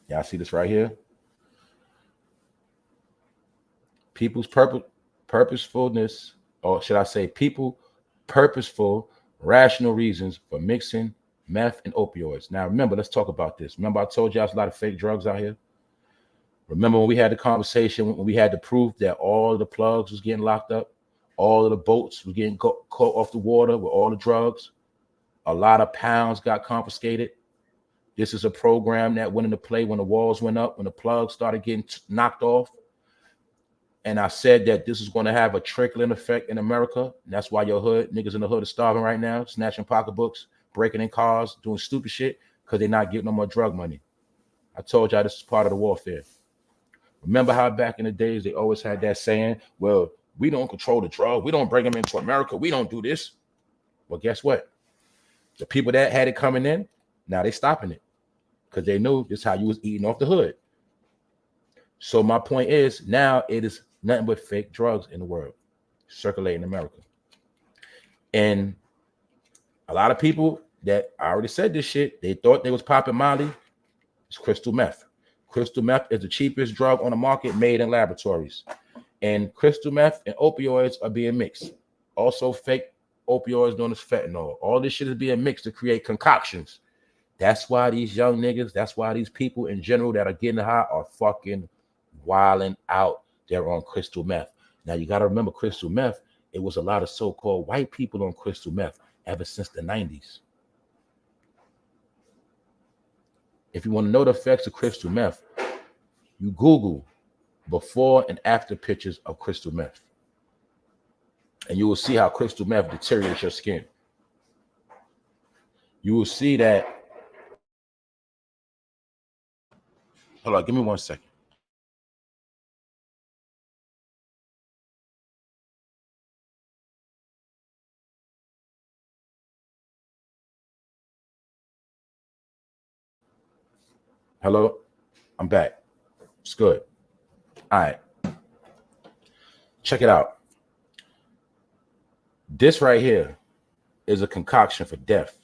Y'all see this right here? People's purposefulness, or should I say people purposeful, rational reasons for mixing meth and opioids. Now, remember, let's talk about this. Remember, I told you there's a lot of fake drugs out here. Remember when we had the conversation, when we had the proof that all of the plugs was getting locked up, all of the boats was getting caught off the water with all the drugs. A lot of pounds got confiscated. This is a program that went into play when the walls went up, when the plugs started getting knocked off. And I said that this is going to have a trickling effect in America. And that's why your hood, niggas in the hood are starving right now, snatching pocketbooks, breaking in cars, doing stupid shit because they're not getting no more drug money. I told y'all this is part of the warfare. Remember how back in the days they always had that saying, well, We don't control the drug. We don't bring them into America. We don't do this. Well, guess what? The people that had it coming in, now they stopping it because they knew this is how you was eating off the hood. So my point is, now it is nothing but fake drugs in the world circulating in America. And a lot of people that I already said this shit, they thought they was popping Molly. It's crystal meth. Crystal meth is the cheapest drug on the market made in laboratories. And crystal meth and opioids are being mixed. Also fake opioids known as fentanyl. All this shit is being mixed to create concoctions. That's why these young niggas, that's why these people in general that are getting high are fucking wilding out. They're on crystal meth. Now you got to remember, crystal meth, it was a lot of so-called white people on crystal meth ever since the 90s. If you want to know the effects of crystal meth, you Google before and after pictures of crystal meth. And you will see how crystal meth deteriorates your skin. You will see that. Hold on, give me 1 second. Hello, I'm back. It's good. All right. Check it out. This right here is a concoction for death.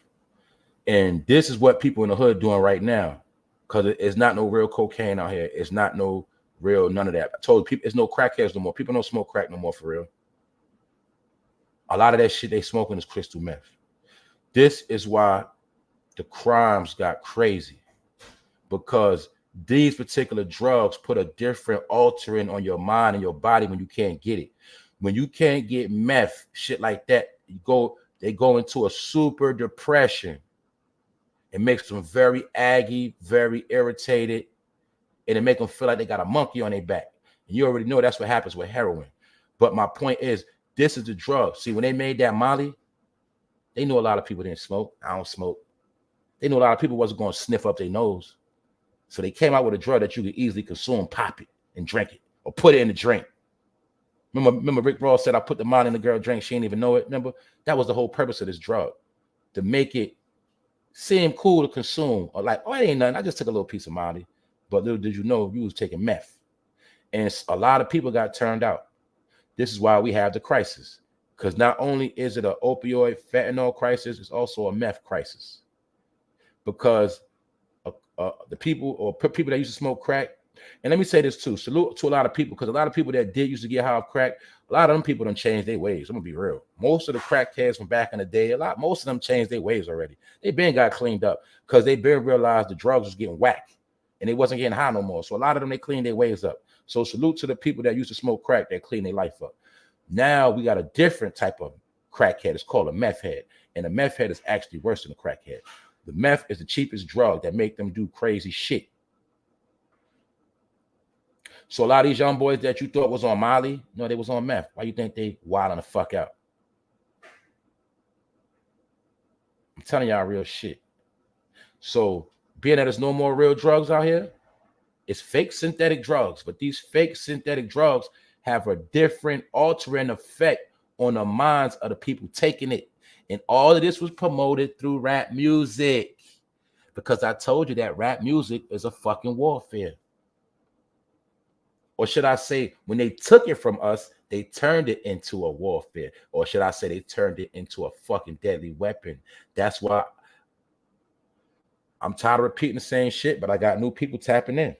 And this is what people in the hood doing right now, because it's not no real cocaine out here. It's not no real, none of that. I told people it's no crackheads no more. People don't smoke crack no more for real. A lot of that shit they smoking is crystal meth. This is why the crimes got crazy, because these particular drugs put a different altering on your mind and your body when you can't get it. When you can't get meth, shit like that, they go into a super depression. It makes them very aggy, very irritated, and it makes them feel like they got a monkey on their back. And you already know that's what happens with heroin. But my point is, this is the drug. See, when they made that Molly, they knew a lot of people didn't smoke. I don't smoke. They knew a lot of people wasn't going to sniff up their nose. So they came out with a drug that you could easily consume, pop it, and drink it, or put it in the drink. Remember Rick Ross said, I put the Molly in the girl drink, she didn't even know it. Remember? That was the whole purpose of this drug, to make it seem cool to consume, or like, oh, it ain't nothing. I just took a little piece of Molly. But little did you know, you was taking meth. And a lot of people got turned out. This is why we have the crisis. Because not only is it an opioid fentanyl crisis, it's also a meth crisis. Because the people, or people that used to smoke crack, and let me say this too, salute to a lot of people, because a lot of people that did used to get high off crack, a lot of them people done changed their ways. I'm gonna be real. Most of the crackheads from back in the day, most of them changed their ways already. They been got cleaned up because they been realized the drugs was getting whacked and they wasn't getting high no more. So a lot of them, they cleaned their ways up. So salute to the people that used to smoke crack that cleaned their life up. Now we got a different type of crackhead. It's called a meth head, and a meth head is actually worse than a crackhead. The meth is the cheapest drug that make them do crazy shit. So a lot of these young boys that you thought was on Molly, no, they was on meth. Why you think they wilding the fuck out? I'm telling y'all real shit. So being that there's no more real drugs out here, it's fake synthetic drugs. But these fake synthetic drugs have a different altering effect on the minds of the people taking it. And all of this was promoted through rap music, because I told you that rap music is a fucking warfare. Or should I say, when they took it from us, they turned it into a warfare. Or should I say, they turned it into a fucking deadly weapon. That's why I'm tired of repeating the same shit, but I got new people tapping in.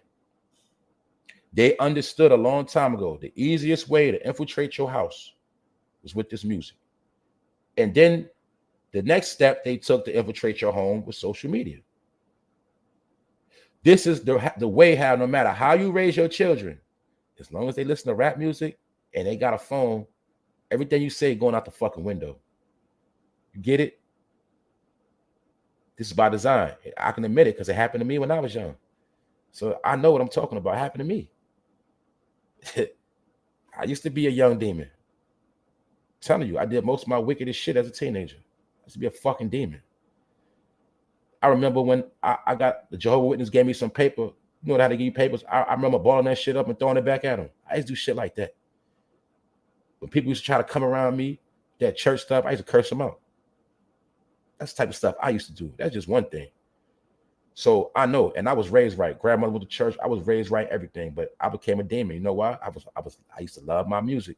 They understood a long time ago the easiest way to infiltrate your house was with this music. And then the next step they took to infiltrate your home was social media. This is the way how, no matter how you raise your children, as long as they listen to rap music and they got a phone, everything you say going out the fucking window. You get it? This is by design. I can admit it because it happened to me when I was young. So I know what I'm talking about. It happened to me. I used to be a young demon. I'm telling you, I did most of my wickedest shit as a teenager. I used to be a fucking demon. I remember when I got the Jehovah's Witness gave me some paper. You know how to give you papers? I remember balling that shit up and throwing it back at them. I used to do shit like that. When people used to try to come around me, that church stuff, I used to curse them out. That's the type of stuff I used to do. That's just one thing. So I know, and I was raised right. Grandmother went to church. I was raised right, everything. But I became a demon. You know why? I used to love my music,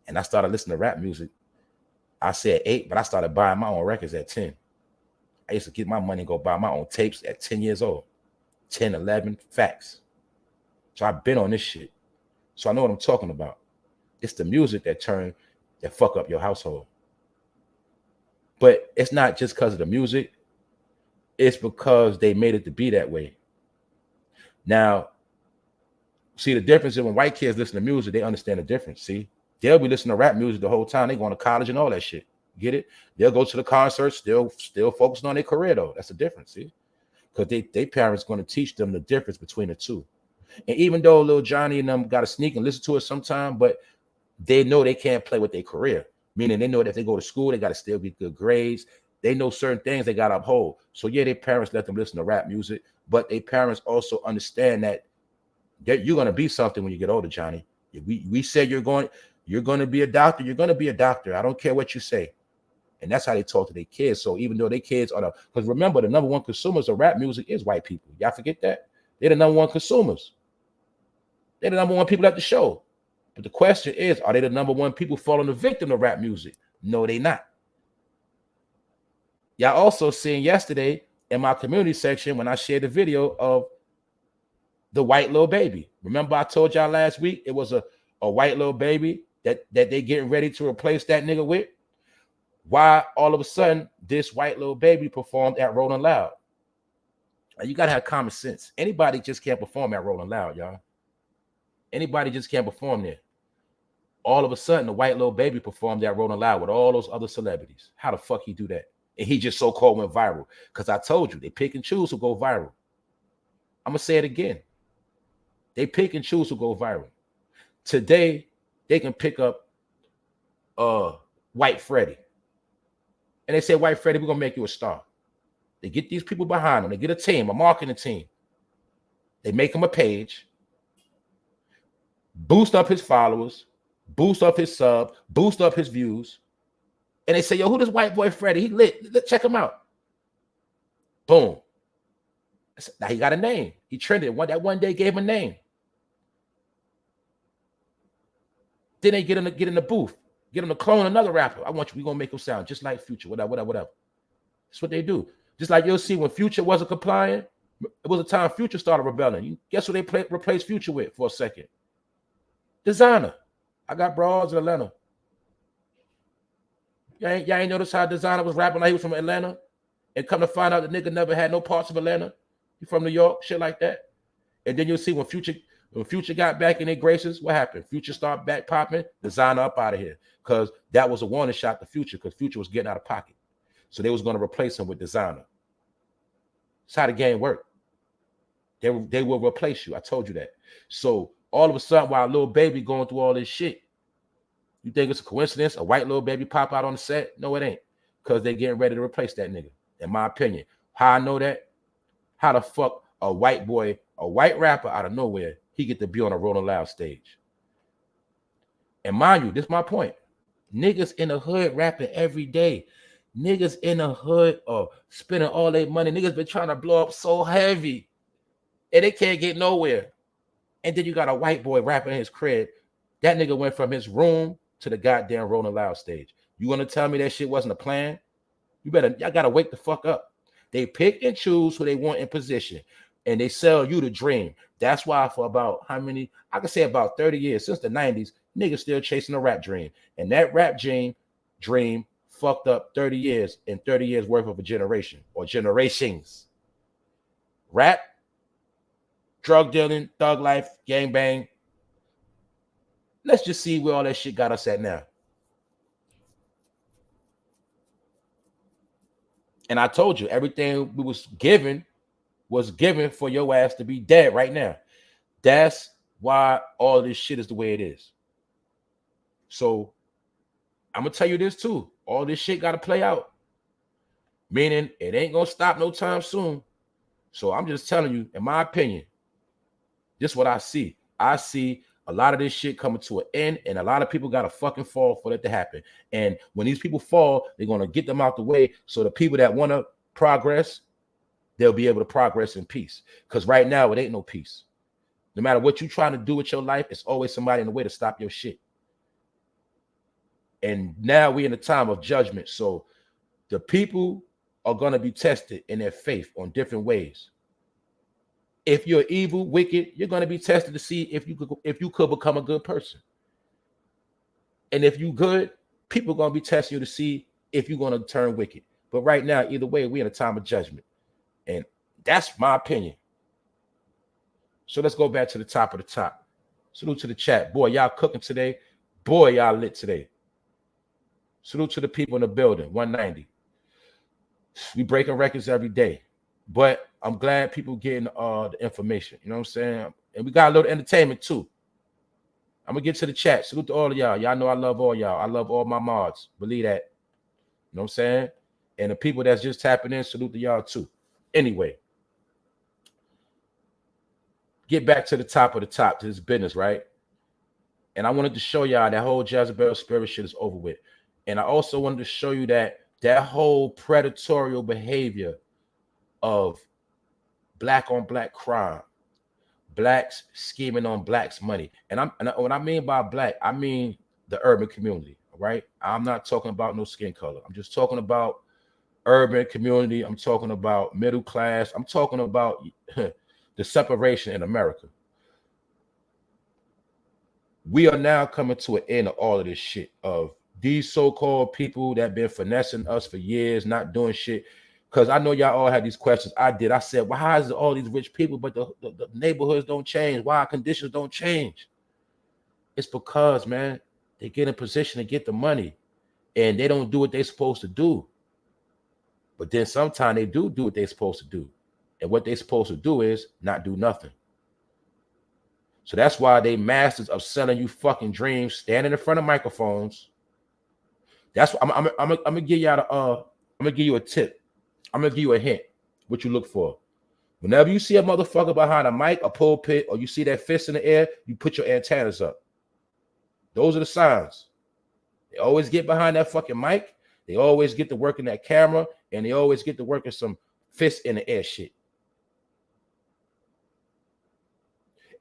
and I started listening to rap music. I said 8, but I started buying my own records at 10. I used to get my money and go buy my own tapes at 10 years old. 10, 11, facts. So I've been on this shit. So I know what I'm talking about. It's the music that fuck up your household. But it's not just because of the music. It's because they made it to be that way. Now, see, the difference is when white kids listen to music, they understand the difference. See, they'll be listening to rap music the whole time. They going to college and all that shit. Get it? They'll go to the concerts, still focusing on their career, though. That's the difference, see? Because they parents going to teach them the difference between the two. And even though little Johnny and them got to sneak and listen to it sometime, but they know they can't play with their career. Meaning they know that if they go to school, they got to still get good grades. They know certain things they got to uphold. So yeah, their parents let them listen to rap music, but their parents also understand that you're going to be something when you get older, Johnny. We said you're going to be a doctor. You're going to be a doctor. I don't care what you say. And that's how they talk to their kids. So even though their kids are because remember, the number one consumers of rap music is white people. Y'all forget that? They're the number one consumers. They're the number one people at the show. But the question is, are they the number one people falling the victim of rap music? No, they not. Y'all also seen yesterday in my community section when I shared the video of the white little baby. Remember I told y'all last week it was a white little baby that they getting ready to replace that nigga with? Why all of a sudden this white little baby performed at Rolling Loud? Now, you got to have common sense. Anybody just can't perform at Rolling Loud, y'all. Anybody just can't perform there. All of a sudden, the white little baby performed at Rolling Loud with all those other celebrities. How the fuck he do that? And he just so-called went viral. Because I told you, they pick and choose who go viral. I'm going to say it again. They pick and choose who go viral. Today, they can pick up White Freddie. And they say, White Freddie, we're going to make you a star. They get these people behind them. They get a team, a marketing team. They make him a page, boost up his followers, boost up his sub, boost up his views. And they say, yo, who this white boy Freddie? He lit. Check him out. Boom. Now he got a name. He trended. That one day gave him a name. Then they get in the booth. Get him to clone another rapper. We're going to make him sound just like Future. Whatever. That's what they do. Just like you'll see when Future wasn't complying, it was a time Future started rebelling. Guess what they replaced Future with for a second? Designer. I got broads in Atlanta. Y'all ain't notice how Designer was rapping like he was from Atlanta? And come to find out the nigga never had no parts of Atlanta. He from New York, shit like that. And then you'll see when Future got back in their graces, what happened? Future started back popping, Designer up out of here. Because that was a warning shot to Future, because Future was getting out of pocket. So they was going to replace him with Designer. That's how the game worked. They will replace you. I told you that. So all of a sudden, while a little baby going through all this shit, you think it's a coincidence? A white little baby pop out on the set? No, it ain't. Because they're getting ready to replace that nigga. In my opinion. How I know that? How the fuck a white boy, a white rapper out of nowhere, he get to be on a Rolling Loud stage? And mind you, this is my point. Niggas in the hood rapping every day. Niggas in the hood are spending all their money. Niggas been trying to blow up so heavy. And they can't get nowhere. And then you got a white boy rapping in his crib. That nigga went from his room to the goddamn Rolling Loud stage. You want to tell me that shit wasn't a plan? Y'all gotta wake the fuck up. They pick and choose who they want in position, and they sell you the dream. That's why for about I can say about 30 years, since the 90s, niggas still chasing a rap dream. And that rap dream fucked up 30 years and 30 years worth of a generation or generations. Rap, drug dealing, thug life, gangbang. Let's just see where all that shit got us at now. And I told you, everything we was given for your ass to be dead right now. That's why all this shit is the way it is. So I'm going to tell you this too. All this shit got to play out. Meaning it ain't going to stop no time soon. So I'm just telling you, in my opinion, this is what I see. I see A lot of this shit coming to an end, and a lot of people got to fucking fall for that to happen. And when these people fall, they're going to get them out the way so the people that want to progress, they'll be able to progress in peace. Because right now, it ain't no peace. No matter what you're trying to do with your life, it's always somebody in the way to stop your shit. And now we're in a time of judgment. So the people are going to be tested in their faith on different ways. If you're evil, wicked, you're going to be tested to see if you could become a good person. And if you good, people are going to be testing you to see if you're going to turn wicked. But right now, either way, we're in a time of judgment. And that's my opinion. So let's go back to the top of the top. Salute to the chat. Boy, y'all cooking today. Boy, y'all lit today. Salute to the people in the building. 190. We breaking records every day. But I'm glad people getting the information. You know what I'm saying? And we got a little entertainment too. I'm going to get to the chat. Salute to all of y'all. Y'all know I love all y'all. I love all my mods. Believe that. You know what I'm saying? And the people that's just tapping in, salute to y'all too. Anyway. Get back to the top of the top, to this business, right? And I wanted to show y'all that whole Jezebel spirit shit is over with. And I also wanted to show you that whole predatorial behavior of black on black crime, blacks scheming on blacks' money. And what I mean by black, I mean the urban community, right? I'm not talking about no skin color. I'm just talking about urban community. I'm talking about middle class. I'm talking about the separation in America. We are now coming to an end of all of this shit of these so-called people that been finessing us for years, not doing shit. Because I know y'all all had these questions. I did. I said, well, how is it all these rich people, but the neighborhoods don't change? Why our conditions don't change? It's because, man, they get in position to get the money and they don't do what they're supposed to do. But then sometimes they do what they're supposed to do. And what they're supposed to do is not do nothing. So that's why they masters of selling you fucking dreams, standing in front of microphones. That's what I'm gonna give y'all I'm gonna give you a tip. I'm gonna give you a hint what you look for. Whenever you see a motherfucker behind a mic, a pulpit, or you see that fist in the air, you put your antennas up. Those are the signs. They always get behind that fucking mic. They always get to work in that camera, and they always get to work in some fist in the air shit.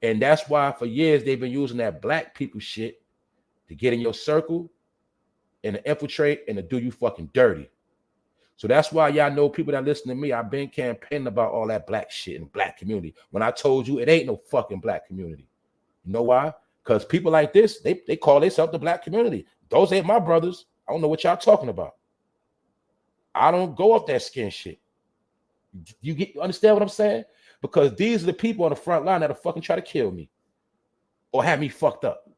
And that's why for years they've been using that black people shit to get in your circle and to infiltrate and to do you fucking dirty. So that's why y'all know people that listen to me, I've been campaigning about all that black shit in the black community. When I told you it ain't no fucking black community. You know why? Because people like this, they call themselves the black community. Those ain't my brothers. I don't know what y'all talking about. I don't go off that skin shit. You understand what I'm saying? Because these are the people on the front line that'll fucking try to kill me or have me fucked up.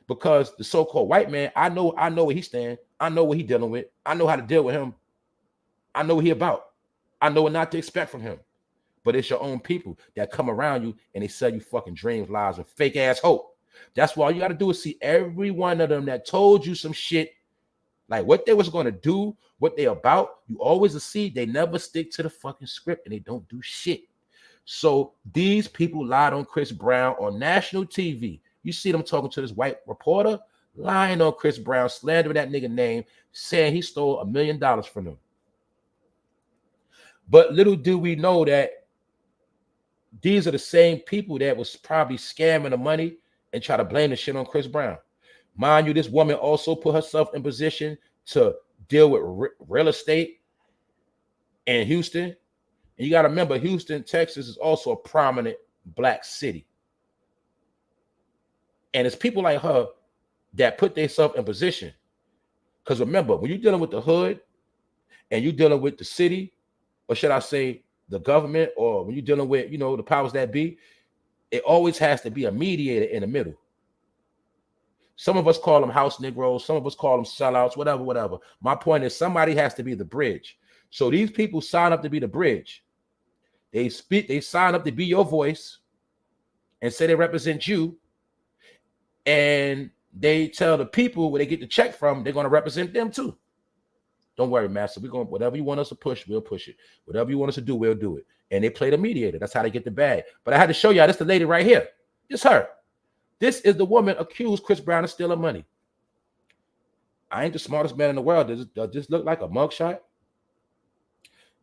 Because the so-called white man, I know where he stands. I know what he dealing with. I know how to deal with him. I know what he about. I know what not to expect from him. But it's your own people that come around you and they sell you fucking dreams, lies, and fake ass hope. That's why all you got to do is see every one of them that told you some shit, like what they was going to do, what they about. You always see they never stick to the fucking script and they don't do shit. So these people lied on Chris Brown on national TV. You see them talking to this white reporter, lying on Chris Brown, slandering that nigga name, saying he stole $1 million from them. But little do we know that these are the same people that was probably scamming the money and try to blame the shit on Chris Brown. Mind you, this woman also put herself in position to deal with real estate in Houston. And you got to remember, Houston, Texas is also a prominent black city. And it's people like her that put themselves in position. Because remember, when you're dealing with the hood and you're dealing with the city, or should I say the government, or when you're dealing with, you know, the powers that be, it always has to be a mediator in the middle. Some of us call them house Negroes. Some of us call them sellouts, whatever. My point is somebody has to be the bridge. So these people sign up to be the bridge. They sign up to be your voice and say they represent you. And they tell the people where they get the check from, they're going to represent them too. Don't worry, master. We're going, whatever you want us to push, we'll push it. Whatever you want us to do, we'll do it. And they play the mediator. That's how they get the bag. But I had to show y'all, this the lady right here. It's her. This is the woman accused Chris Brown of stealing money. I ain't the smartest man in the world. Does this look like a mugshot?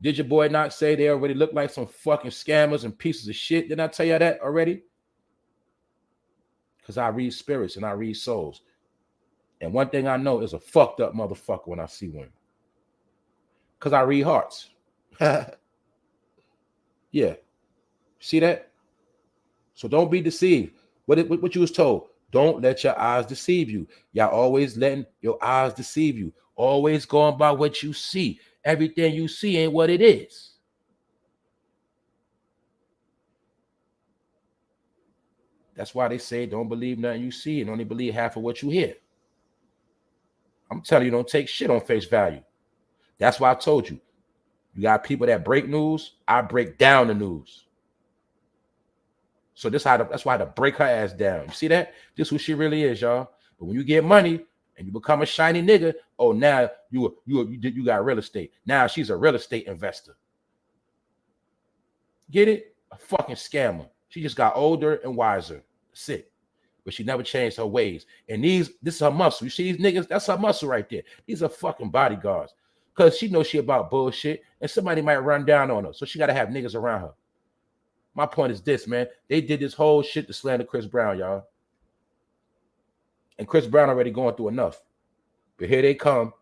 Did your boy not say they already look like some fucking scammers and pieces of shit? Didn't I tell you that already? Because I read spirits and I read souls. And one thing I know is a fucked up motherfucker when I see one. Because I read hearts. Yeah. See that? So don't be deceived. What you was told? Don't let your eyes deceive you. Y'all always letting your eyes deceive you. Always going by what you see. Everything you see ain't what it is. That's why they say don't believe nothing you see and only believe half of what you hear. I'm telling you, don't take shit on face value. That's why I told you. You got people that break news. I break down the news. So that's why I had to break her ass down. You see that? This is who she really is, y'all. But when you get money and you become a shiny nigga, oh, now you got real estate. Now she's a real estate investor. Get it? A fucking scammer. She just got older and wiser. That's it. But she never changed her ways. And this is her muscle. You see these niggas? That's her muscle right there. These are fucking bodyguards. Because she knows she about bullshit and somebody might run down on her. So she got to have niggas around her. My point is this, man. They did this whole shit to slander Chris Brown, y'all. And Chris Brown already going through enough. But here they come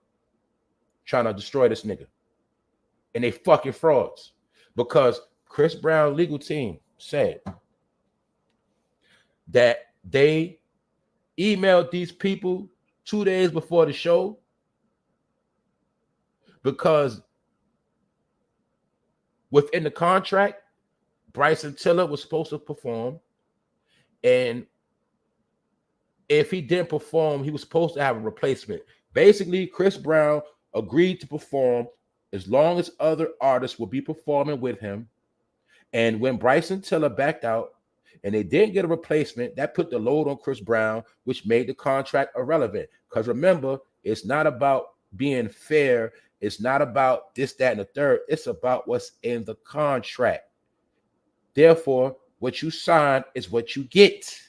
trying to destroy this nigga. And they fucking frauds. Because Chris Brown legal team said that they emailed these people 2 days before the show because within the contract, Bryson Tiller was supposed to perform, and if he didn't perform, he was supposed to have a replacement. Basically, Chris Brown agreed to perform as long as other artists would be performing with him. And when Bryson Tiller backed out and they didn't get a replacement, that put the load on Chris Brown, which made the contract irrelevant. Because remember, it's not about being fair. It's not about this, that, and the third. It's about what's in the contract. Therefore, what you sign is what you get.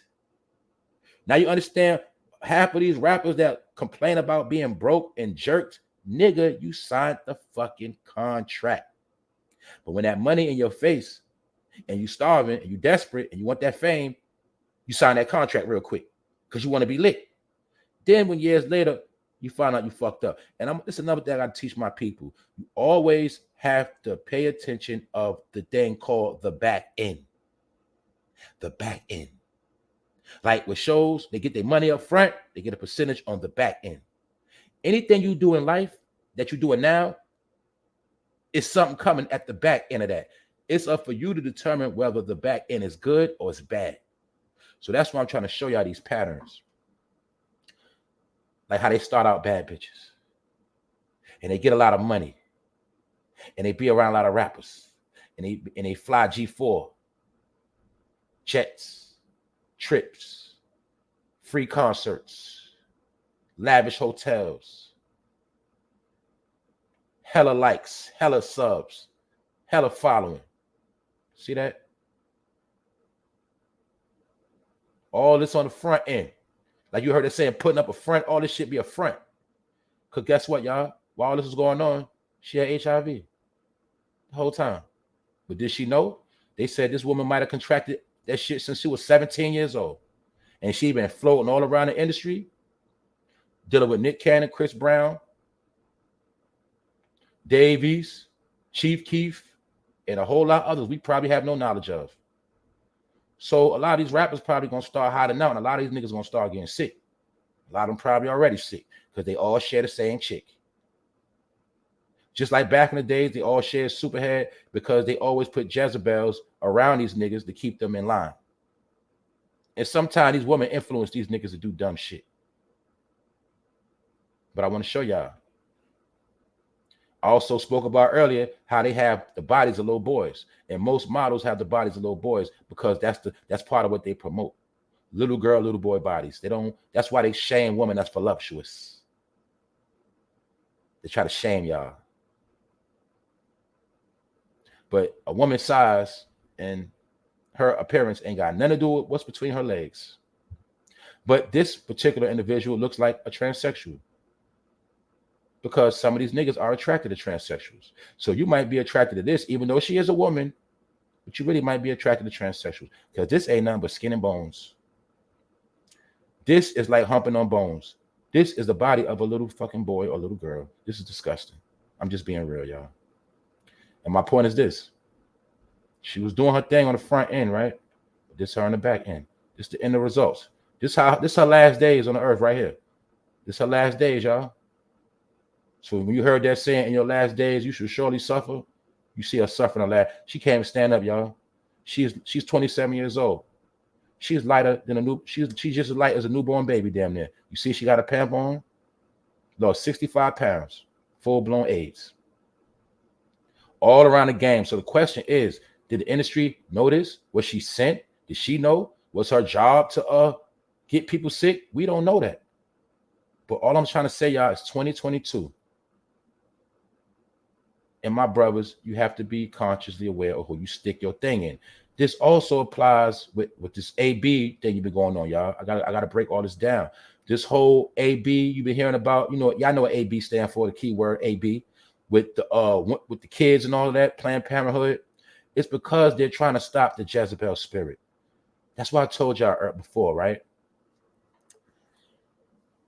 Now you understand half of these rappers that complain about being broke and jerked, nigga, you signed the fucking contract. But when that money in your face and you starving and you desperate and you want that fame, you sign that contract real quick because you want to be lit. Then when years later, you find out you fucked up. And this is another thing I teach my people. You always have to pay attention of the thing called the back end. The back end. Like with shows, they get their money up front, they get a percentage on the back end. Anything you do in life that you're doing now is something coming at the back end of that. It's up for you to determine whether the back end is good or it's bad. So that's why I'm trying to show y'all these patterns. Like how they start out bad bitches. And they get a lot of money. And they be around a lot of rappers. And they fly G4. Jets. Trips. Free concerts. Lavish hotels. Hella likes. Hella subs. Hella following. See that? All this on the front end. Like you heard it saying, putting up a front, all this shit be a front. Because guess what, y'all? While all this was going on, she had HIV the whole time. But did she know? They said this woman might have contracted that shit since she was 17 years old. And she been floating all around the industry, dealing with Nick Cannon, Chris Brown, Davies, Chief Keef, and a whole lot of others we probably have no knowledge of. So a lot of these rappers probably going to start hiding out, and a lot of these niggas going to start getting sick. A lot of them probably already sick because they all share the same chick. Just like back in the days, they all shared Superhead because they always put Jezebels around these niggas to keep them in line. And sometimes these women influence these niggas to do dumb shit. But I want to show y'all. I also spoke about earlier how they have the bodies of little boys. And most models have the bodies of little boys because that's part of what they promote. Little girl, little boy bodies. That's why they shame women that's voluptuous. They try to shame y'all. But a woman's size and her appearance ain't got nothing to do with what's between her legs. But this particular individual looks like a transsexual because some of these niggas are attracted to transsexuals. So you might be attracted to this, even though she is a woman, but you really might be attracted to transsexuals because this ain't nothing but skin and bones. This is like humping on bones. This is the body of a little fucking boy or little girl. This is disgusting. I'm just being real, y'all. And my point is this. She was doing her thing on the front end, right? But this her on the back end. This the end of results. This her last days on the earth right here. This her last days, y'all. So when you heard that saying, in your last days, you should surely suffer, you see her suffering her last. She can't even stand up, y'all. She's 27 years old. She's lighter than a new. She's just as light as a newborn baby, damn near. You see, she got a pamp on. Lost 65 pounds, full-blown AIDS. All around the game. So the question is, did the industry know this? Was she sent? Did she know? Was her job to get people sick? We don't know that. But all I'm trying to say, y'all, is 2022. And my brothers, you have to be consciously aware of who you stick your thing in. This also applies with this AB thing you've been going on, y'all. I gotta break all this down. This whole AB you've been hearing about, you know, y'all know what AB stand for, the keyword AB, with the kids and all of that, Planned Parenthood. It's because they're trying to stop the Jezebel spirit. That's why I told y'all before, right?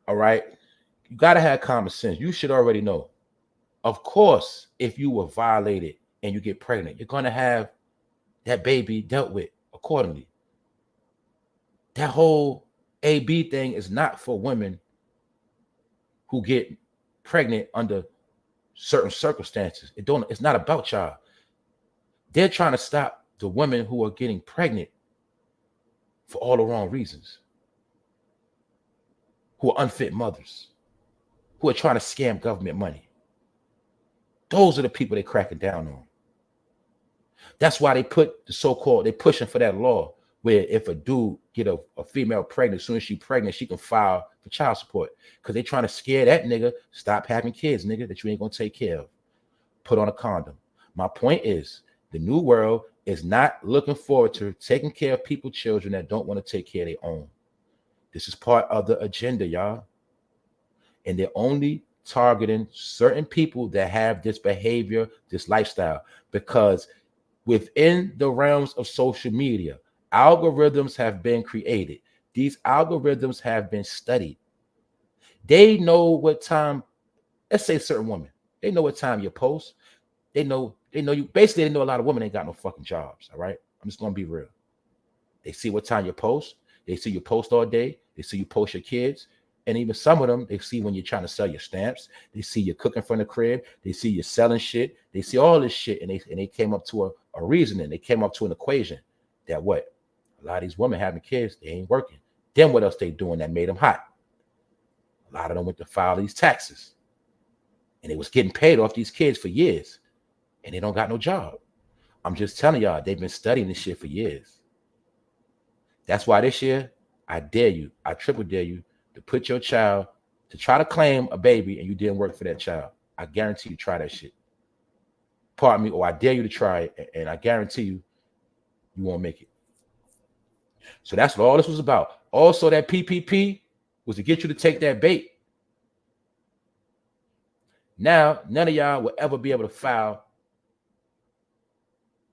All right. You gotta have common sense. You should already know. Of course, if you were violated and you get pregnant, you're gonna have that baby dealt with accordingly. That whole AB thing is not for women who get pregnant under certain circumstances. It's not about y'all. They're trying to stop the women who are getting pregnant for all the wrong reasons, who are unfit mothers, who are trying to scam government money. Those are the people they're cracking down on. That's why they put the so-called, they're pushing for that law where if a dude get a female pregnant, as soon as she's pregnant, she can file for child support. Because they're trying to scare that nigga, stop having kids, nigga, that you ain't gonna take care of. Put on a condom. My point is, the new world is not looking forward to taking care of people's children that don't want to take care of their own. This is part of the agenda, y'all. And they're only targeting certain people that have this behavior, this lifestyle, because within the realms of social media, algorithms have been created. These algorithms have been studied. They know what time, let's say certain women, they know what time you post. They know you. Basically, they know a lot of women ain't got no fucking jobs. All right. I'm just gonna be real. They see what time you post. They see you post all day. They see you post your kids. And even some of them, they see when you're trying to sell your stamps. They see you cooking from the crib. They see you selling shit. They see all this shit. And they came up to a reasoning. They came up to an equation that what? A lot of these women having kids, they ain't working. Then what else they doing that made them hot? A lot of them went to file these taxes. And they was getting paid off these kids for years. And they don't got no job. I'm just telling y'all, they've been studying this shit for years. That's why this year, I dare you, I triple dare you to put your child, to try to claim a baby and you didn't work for that child. I guarantee you try that shit. Pardon me, or I dare you to try it, and I guarantee you, you won't make it. So that's what all this was about. Also, that PPP was to get you to take that bait. Now, none of y'all will ever be able to file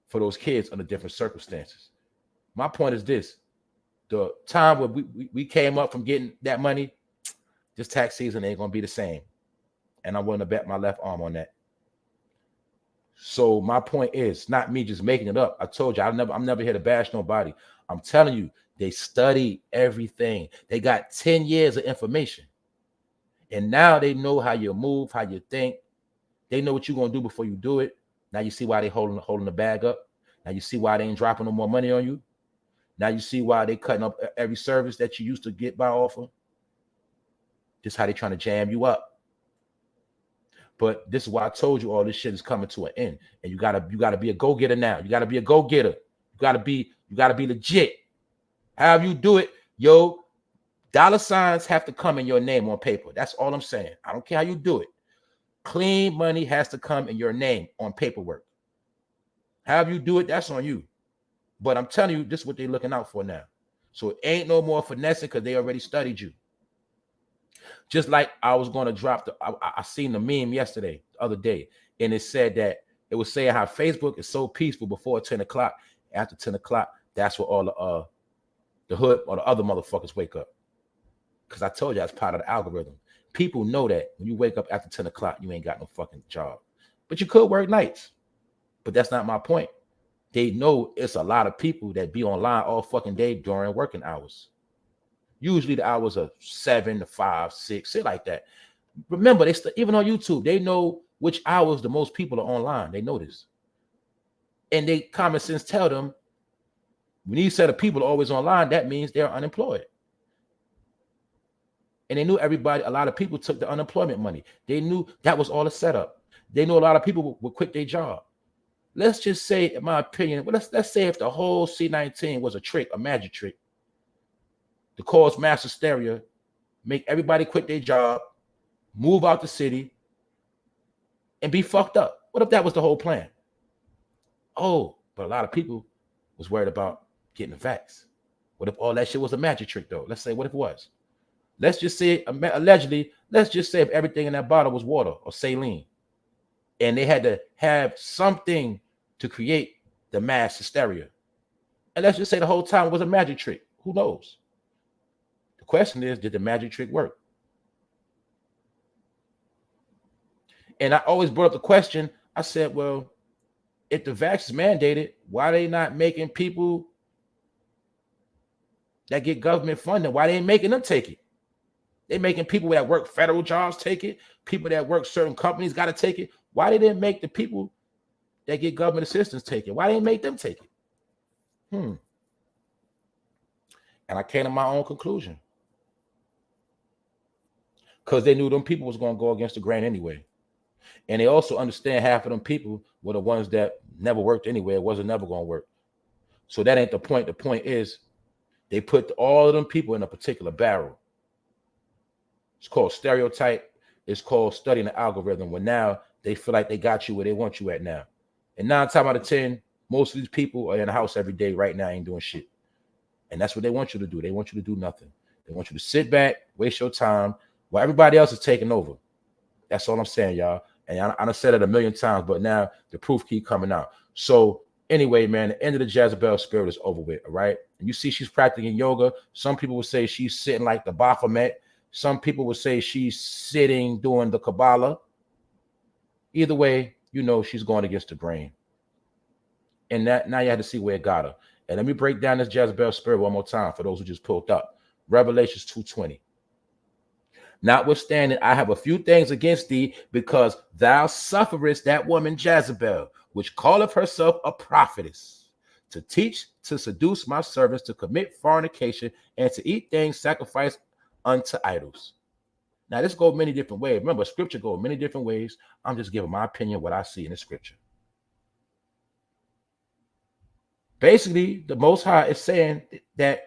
for those kids under different circumstances. My point is this. The time when we came up from getting that money, this tax season ain't going to be the same. And I'm willing to bet my left arm on that. So my point is, not me just making it up. I told you, I'm never here to bash nobody. I'm telling you, they study everything. They got 10 years of information. And now they know how you move, how you think. They know what you're going to do before you do it. Now you see why they holding the bag up. Now you see why they ain't dropping no more money on you. Now you see why they cutting up every service that you used to get by offer. This is how they trying to jam you up. But this is why I told you all this shit is coming to an end. And you gotta be a go-getter now. You gotta be a go-getter. You gotta be legit. However you do it, yo, dollar signs have to come in your name on paper. That's all I'm saying. I don't care how you do it. Clean money has to come in your name on paperwork. However you do it, that's on you. But I'm telling you, this is what they're looking out for now. So it ain't no more finessing because they already studied you. Just like I was going to drop I seen the meme yesterday, the other day, and it said that it was saying how Facebook is so peaceful before 10 o'clock. After 10 o'clock, that's where all the hood or the other motherfuckers wake up. Because I told you that's part of the algorithm. People know that when you wake up after 10 o'clock, you ain't got no fucking job. But you could work nights. But that's not my point. They know it's a lot of people that be online all fucking day during working hours. Usually the hours are 7 to 5, 6, shit like that. Remember, even on YouTube, they know which hours the most people are online. They know this. And they common sense tell them, when these set of people are always online, that means they're unemployed. And they knew a lot of people took the unemployment money. They knew that was all a setup. They knew a lot of people would quit their job. Let's just say, in my opinion, let's say if the whole C-19 was a trick, a magic trick, to cause mass hysteria, make everybody quit their job, move out the city, and be fucked up. What if that was the whole plan? Oh, but a lot of people was worried about getting the vax. What if all that shit was a magic trick, though? Let's say, what if it was? Let's just say, allegedly, let's just say if everything in that bottle was water or saline, and they had to have something to create the mass hysteria. And let's just say the whole time it was a magic trick. Who knows? The question is, did the magic trick work? And I always brought up the question. I said, well, if the vax is mandated, why are they not making people that get government funding? Why they ain't making them take it? They making people that work federal jobs take it. People that work certain companies got to take it. Why they didn't make the people that get government assistance take it? Why they didn't make them take it? And I came to my own conclusion. Because they knew them people was going to go against the grain anyway. And they also understand half of them people were the ones that never worked anyway. It wasn't never going to work. So that ain't the point. The point is they put all of them people in a particular barrel. It's called stereotype. It's called studying the algorithm, when now they feel like they got you where they want you at now. And 9 times out of 10, most of these people are in the house every day right now, ain't doing shit. And that's what they want you to do. They want you to do nothing. They want you to sit back, waste your time while everybody else is taking over. That's all I'm saying, y'all. And I done said it a million times, but now the proof keep coming out. So anyway, man, the end of the Jezebel spirit is over with, all right? And you see she's practicing yoga. Some people will say she's sitting like the Baphomet. Some people would say she's sitting doing the Kabbalah. Either way, you know she's going against the grain. And that now you have to see where it got her. And let me break down this Jezebel spirit one more time for those who just pulled up. Revelations 2:20. Notwithstanding, I have a few things against thee, because thou sufferest that woman Jezebel, which calleth herself a prophetess, to teach, to seduce my servants to commit fornication, and to eat things sacrificed unto idols. Now, this goes many different ways. Remember, scripture goes many different ways. I'm just giving my opinion, what I see in the scripture. Basically, the Most High is saying that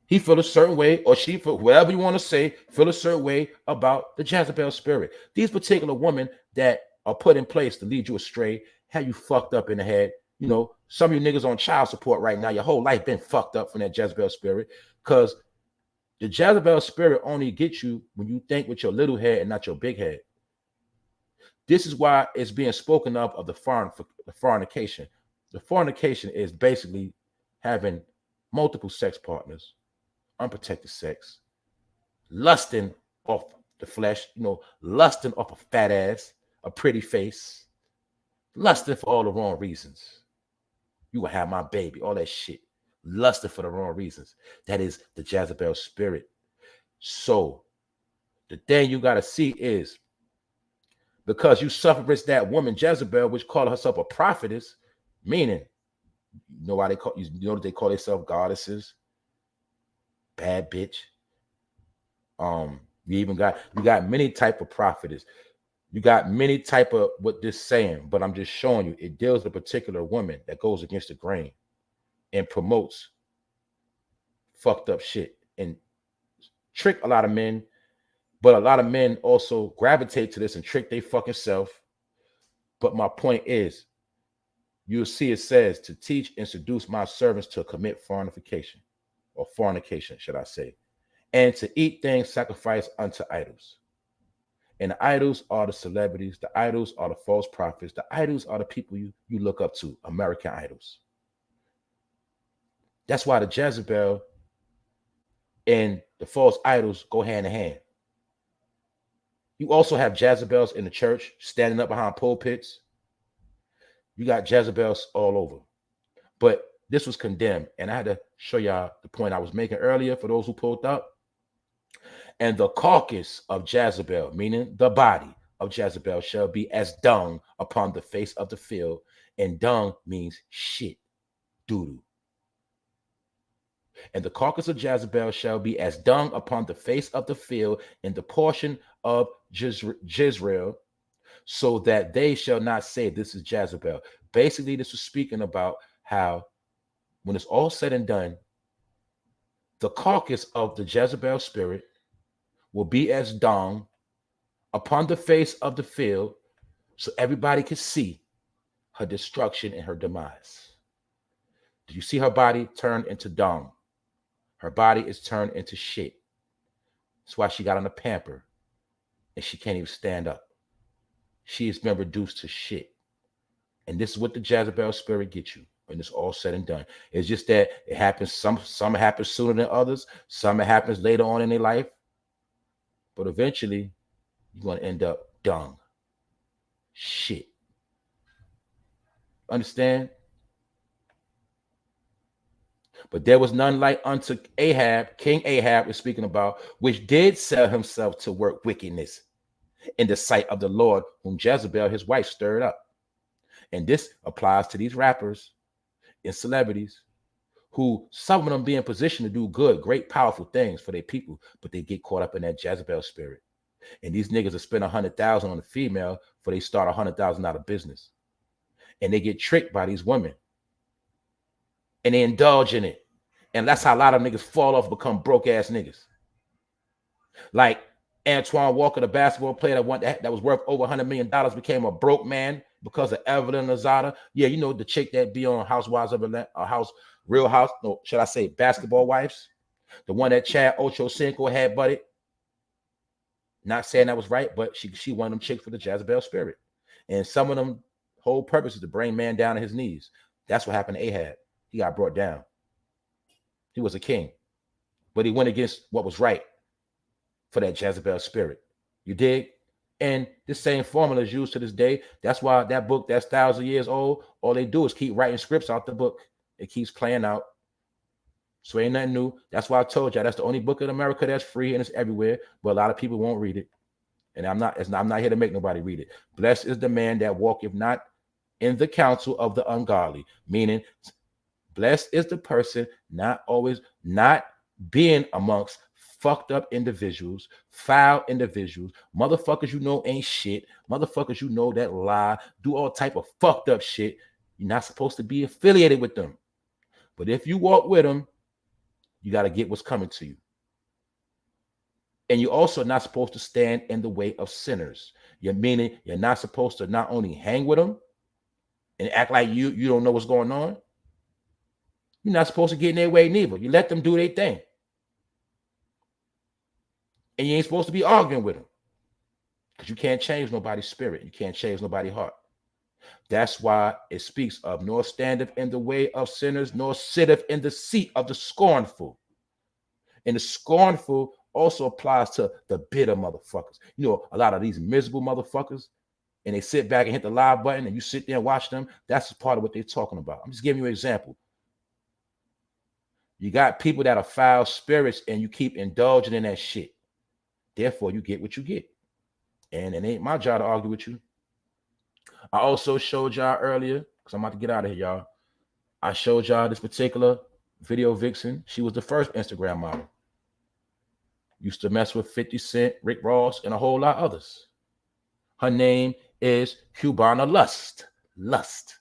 he feel a certain way, or she feel, whatever you want to say, feel a certain way about the Jezebel spirit. These particular women that are put in place to lead you astray, have you fucked up in the head. You know, some of you niggas on child support right now, your whole life been fucked up from that Jezebel spirit, because the Jezebel spirit only gets you when you think with your little head and not your big head. This is why it's being spoken of the fornication. The fornication is basically having multiple sex partners, unprotected sex, lusting off the flesh, you know, lusting off a fat ass, a pretty face, lusting for all the wrong reasons. You will have my baby, all that shit. Lusting for the wrong reasons. That is the Jezebel spirit. So the thing you got to see is, because you sufferest that woman Jezebel, which called herself a prophetess, meaning, you know why they call, you know what they call themselves, goddesses, bad bitch. You got many type of prophetess. You got many type of what this saying, but I'm just showing you it deals with a particular woman that goes against the grain and promotes fucked up shit and trick a lot of men. But a lot of men also gravitate to this and trick their fucking self. But my point is, you'll see it says to teach and seduce my servants to commit fornication, or fornication, should I say, and to eat things sacrificed unto idols. And the idols are the celebrities, the idols are the false prophets, the idols are the people you look up to, American idols. That's why the Jezebel and the false idols go hand in hand. You also have Jezebels in the church standing up behind pulpits. You got Jezebels all over. But this was condemned. And I had to show y'all the point I was making earlier for those who pulled up. And the carcass of Jezebel, meaning the body of Jezebel, shall be as dung upon the face of the field. And dung means shit, doo-doo. And the carcass of Jezebel shall be as dung upon the face of the field in the portion of Jezreel, so that they shall not say this is Jezebel. Basically, this was speaking about how when it's all said and done, the carcass of the Jezebel spirit will be as dung upon the face of the field, so everybody can see her destruction and her demise. Do you see her body turn into dung? Her body is turned into shit. That's why she got on a pamper and she can't even stand up. She has been reduced to shit. And this is what the Jezebel spirit gets you when it's all said and done. It's just that it happens, some happens sooner than others, some it happens later on in their life. But eventually, you're going to end up dung. Shit. Understand? But there was none like unto Ahab, King Ahab is speaking about, which did sell himself to work wickedness in the sight of the Lord, whom Jezebel, his wife, stirred up. And this applies to these rappers and celebrities who, some of them be in position to do good, great, powerful things for their people, but they get caught up in that Jezebel spirit. And these niggas will spend $100,000 on a female before they start $100,000 business. And they get tricked by these women. And they indulge in it. And that's how a lot of niggas fall off and become broke ass niggas. Like Antoine Walker, the basketball player that was worth over $100 million, became a broke man because of Evelyn Lozada. Yeah, you know, the chick that be on Housewives of Atlanta, Real House, no, should I say Basketball Wives? The one that Chad Ochocinco had butted. Not saying that was right, but she one of them chicks for the Jezebel spirit. And some of them whole purpose is to bring man down to his knees. That's what happened to Ahab. He got brought down. He was a king, but he went against what was right for that Jezebel spirit. You dig? And this same formula is used to this day. That's why that book that's 1,000 years old, all they do is keep writing scripts out the book. It keeps playing out. So ain't nothing new. That's why I told you that's the only book in America that's free and it's everywhere, but a lot of people won't read it. And I'm not here to make nobody read it. Blessed is the man that walketh not in the counsel of the ungodly, meaning blessed is the person not being amongst fucked up individuals, foul individuals, motherfuckers you know ain't shit, motherfuckers you know that lie, do all type of fucked up shit. You're not supposed to be affiliated with them. But if you walk with them, you got to get what's coming to you. And you're also not supposed to stand in the way of sinners. Meaning you're not supposed to not only hang with them and act like you don't know what's going on. You're not supposed to get in their way neither. You let them do their thing. And you ain't supposed to be arguing with them. Because you can't change nobody's spirit. You can't change nobody's heart. That's why it speaks of nor standeth in the way of sinners, nor sitteth in the seat of the scornful. And the scornful also applies to the bitter motherfuckers. You know, a lot of these miserable motherfuckers, and they sit back and hit the live button and you sit there and watch them. That's part of what they're talking about. I'm just giving you an example. You got people that are foul spirits and you keep indulging in that shit. Therefore, you get what you get. And it ain't my job to argue with you. I also showed y'all earlier, because I'm about to get out of here, y'all. I showed y'all this particular video vixen. She was the first Instagram model. Used to mess with 50 Cent, Rickross, and a whole lot of others. Her name is cubanalust. Lust.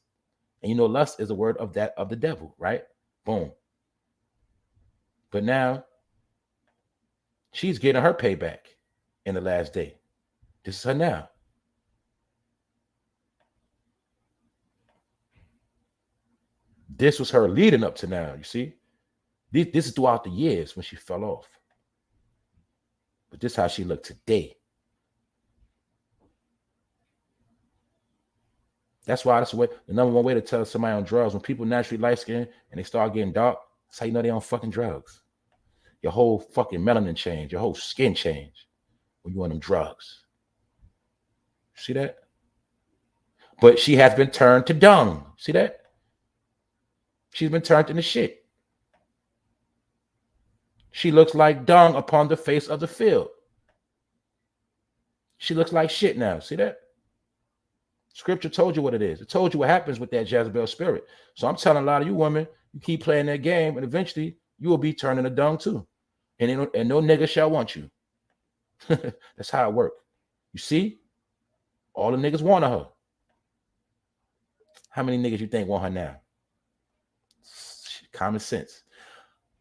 And you know, lust is a word of the devil, right? Boom. But now, she's getting her payback in the last day. This is her now. This was her leading up to now. You see, this is throughout the years when she fell off. But this is how she looked today. That's why that's the number one way to tell somebody on drugs. When people naturally light skin and they start getting dark, that's how you know they on fucking drugs. Your whole fucking melanin change, your whole skin change when you on them drugs. See that? But she has been turned to dung. See that? She's been turned into shit. She looks like dung upon the face of the field. She looks like shit now. See that? Scripture told you what it is. It told you what happens with that Jezebel spirit. So I'm telling a lot of you women, you keep playing that game, and eventually you will be turning to dung too. And no nigga shall want you. That's how it works. You see? All the niggas want her. How many niggas you think want her now? Common sense.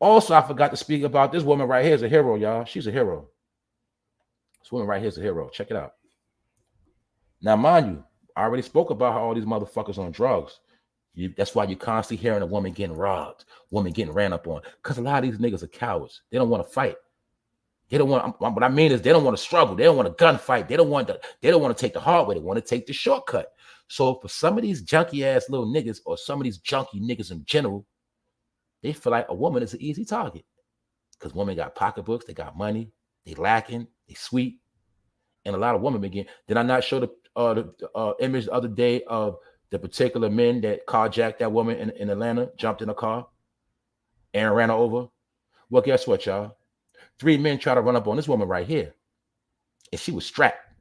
Also, I forgot to speak about this woman right here is a hero, y'all. She's a hero. This woman right here is a hero. Check it out. Now, mind you, I already spoke about how all these motherfuckers on drugs. That's why you're constantly hearing a woman getting robbed, woman getting ran up on. Because a lot of these niggas are cowards. They don't want to fight. They don't want. What I mean is, they don't want to struggle. They don't want to gunfight. They don't want to take the hard way. They want to take the shortcut. So for some of these junky ass little niggas, or some of these junky niggas in general, they feel like a woman is an easy target. Because women got pocketbooks, they got money, they lacking, they sweet, and a lot of women begin. Did I not show the image the other day of the particular men that carjacked that woman in Atlanta, jumped in a car and ran her over? Well, guess what, y'all? 3 men tried to run up on this woman right here, and she was strapped.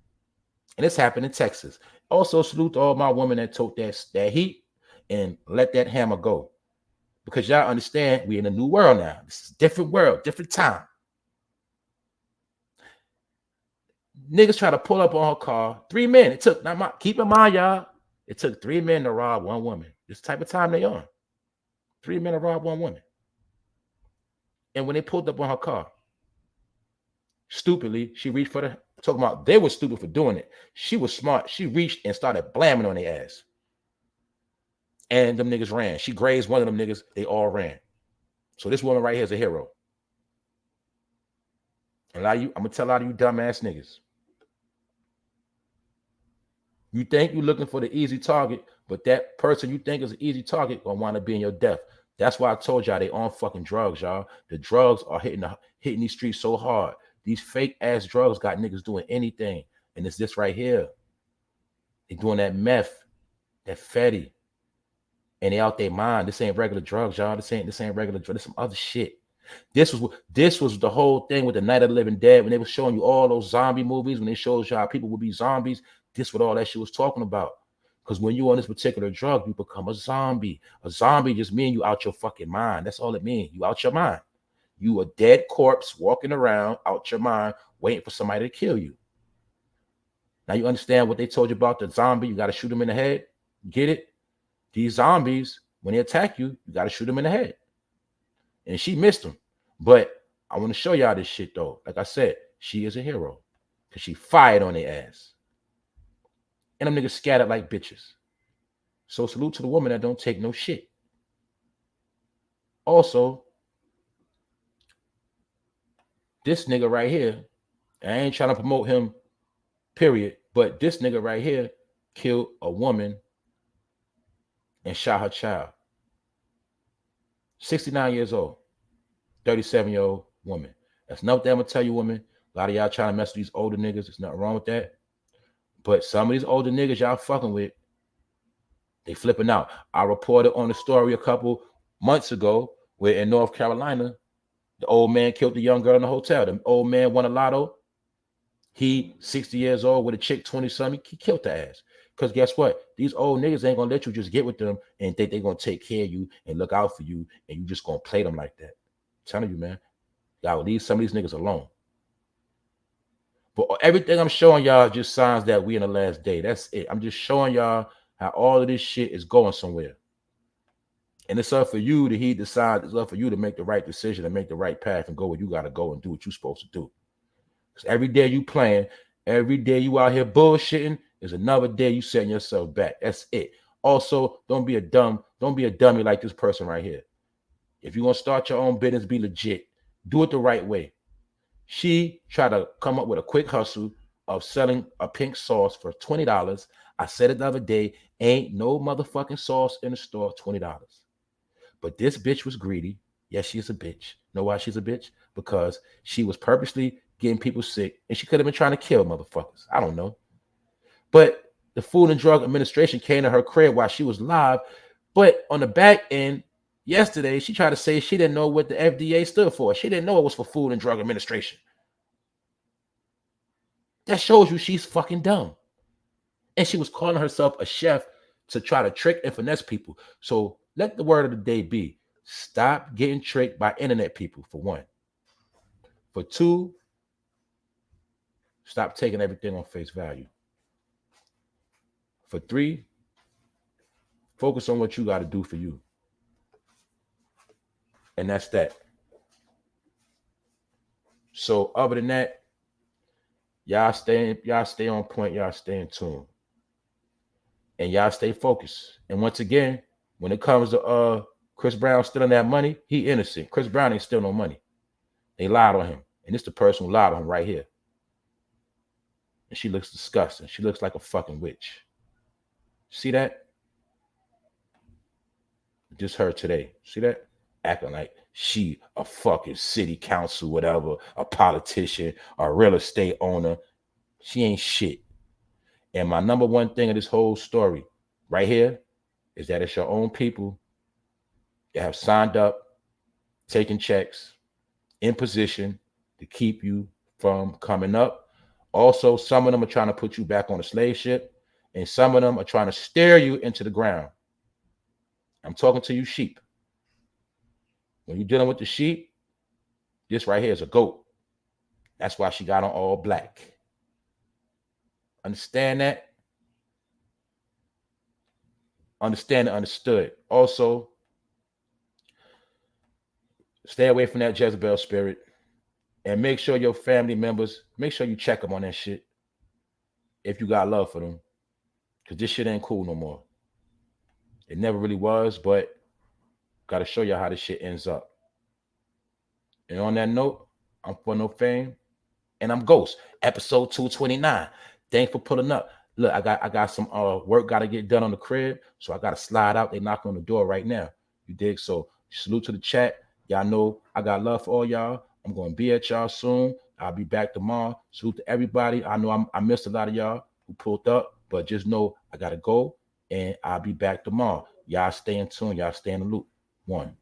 And this happened in Texas. Also, salute to all my women that took that heat and let that hammer go. Because y'all understand, we're in a new world now. This is a different world, different time. Niggas try to pull up on her car. 3 men. It took, keep in mind, y'all, it took 3 men to rob 1 woman. This type of time they on. 3 men to rob 1 woman. And when they pulled up on her car, stupidly, she reached for the, talking about they were stupid for doing it. She was smart. She reached and started blamming on their ass. And them niggas ran. She grazed one of them niggas. They all ran. So this woman right here is a hero. A lot of you, I'm gonna tell a lot of you dumbass niggas. You think you're looking for the easy target, but that person you think is an easy target gonna wind up being your death. That's why I told y'all they on fucking drugs, y'all. The drugs are hitting these streets so hard. These fake ass drugs got niggas doing anything. And it's this right here. They doing that meth, that fatty. And they out their mind. This ain't regular drugs, y'all. This ain't regular drugs. This some other shit. This was the whole thing with the Night of the Living Dead, when they were showing you all those zombie movies, when they showed y'all people would be zombies. This what all that shit was talking about. Because when you on this particular drug, you become a zombie. A zombie just means you out your fucking mind. That's all it means. You out your mind. You a dead corpse walking around out your mind, waiting for somebody to kill you. Now you understand what they told you about the zombie. You got to shoot them in the head. Get it? These zombies, when they attack you, you got to shoot them in the head. And she missed them. But I want to show y'all this shit, though. Like I said, she is a hero. Because she fired on their ass. And them niggas scattered like bitches. So salute to the woman that don't take no shit. Also, this nigga right here, I ain't trying to promote him, period. But this nigga right here killed a woman and shot her child. 69 years old, 37-year-old woman. That's nothing I'm gonna tell you, women. A lot of y'all trying to mess with these older niggas. There's nothing wrong with that. But some of these older niggas y'all fucking with, they flipping out. I reported on the story a couple months ago where in North Carolina, the old man killed the young girl in the hotel. The old man won a lotto. He 60 years old with a chick 20-something. He killed the ass. Because guess what? These old niggas ain't going to let you just get with them and think they're going to take care of you and look out for you, and you just going to play them like that. I'm telling you, man. Y'all leave some of these niggas alone. But everything I'm showing y'all just signs that we in the last day. That's it. I'm just showing y'all how all of this shit is going somewhere. And it's up for you to heed the signs. It's up for you to make the right decision and make the right path and go where you got to go and do what you're supposed to do. Because every day you playing, every day you out here bullshitting, is another day you setting yourself back. That's it. Also, don't be a dumb Don't be a dummy like this person right here. If you're going to start your own business, be legit. Do it the right way. She tried to come up with a quick hustle of selling a pink sauce for $20. I said it the other day, ain't no motherfucking sauce in the store, $20. But this bitch was greedy. Yes, she's a bitch. Know why she's a bitch? Because she was purposely getting people sick, and she could have been trying to kill motherfuckers. I don't know. But the Food and Drug Administration came to her crib while she was live. But on the back end, yesterday, she tried to say she didn't know what the FDA stood for. She didn't know it was for Food and Drug Administration. That shows you she's fucking dumb. And she was calling herself a chef to try to trick and finesse people. So let the word of the day be, stop getting tricked by internet people, for one. For two, stop taking everything on face value. For three, focus on what you got to do for you. And that's that. So other than that, y'all stay on point, y'all stay in tune. And y'all stay focused. And once again, when it comes to Chris Brown stealing that money, he innocent. Chris Brown ain't steal no money. They lied on him. And it's the person who lied on him right here. And she looks disgusting. She looks like a fucking witch. See that? Just her today. See that? Acting like she a fucking city council, whatever, a politician, a real estate owner. She ain't shit. And my number one thing of this whole story right here is that it's your own people that have signed up, taking checks, in position to keep you from coming up. Also, some of them are trying to put you back on a slave ship, and some of them are trying to stare you into the ground. I'm talking to you sheep. When you're dealing with the sheep, this right here is a goat. That's why she got on all black. Understand that? Understand and understood. Also, stay away from that Jezebel spirit, and make sure your family members, make sure you check them on that shit if you got love for them, because this shit ain't cool no more. It never really was, but got to show you how this shit ends up. And on that note, I'm For No Fame, and I'm Ghost, episode 229. Thanks for pulling up. Look, I got some work got to get done on the crib, so I got to slide out. They knocking on the door right now. You dig? So salute to the chat. Y'all know I got love for all y'all. I'm going to be at y'all soon. I'll be back tomorrow. Salute to everybody. I know I missed a lot of y'all who pulled up, but just know I got to go, and I'll be back tomorrow. Y'all stay in tune. Y'all stay in the loop. One.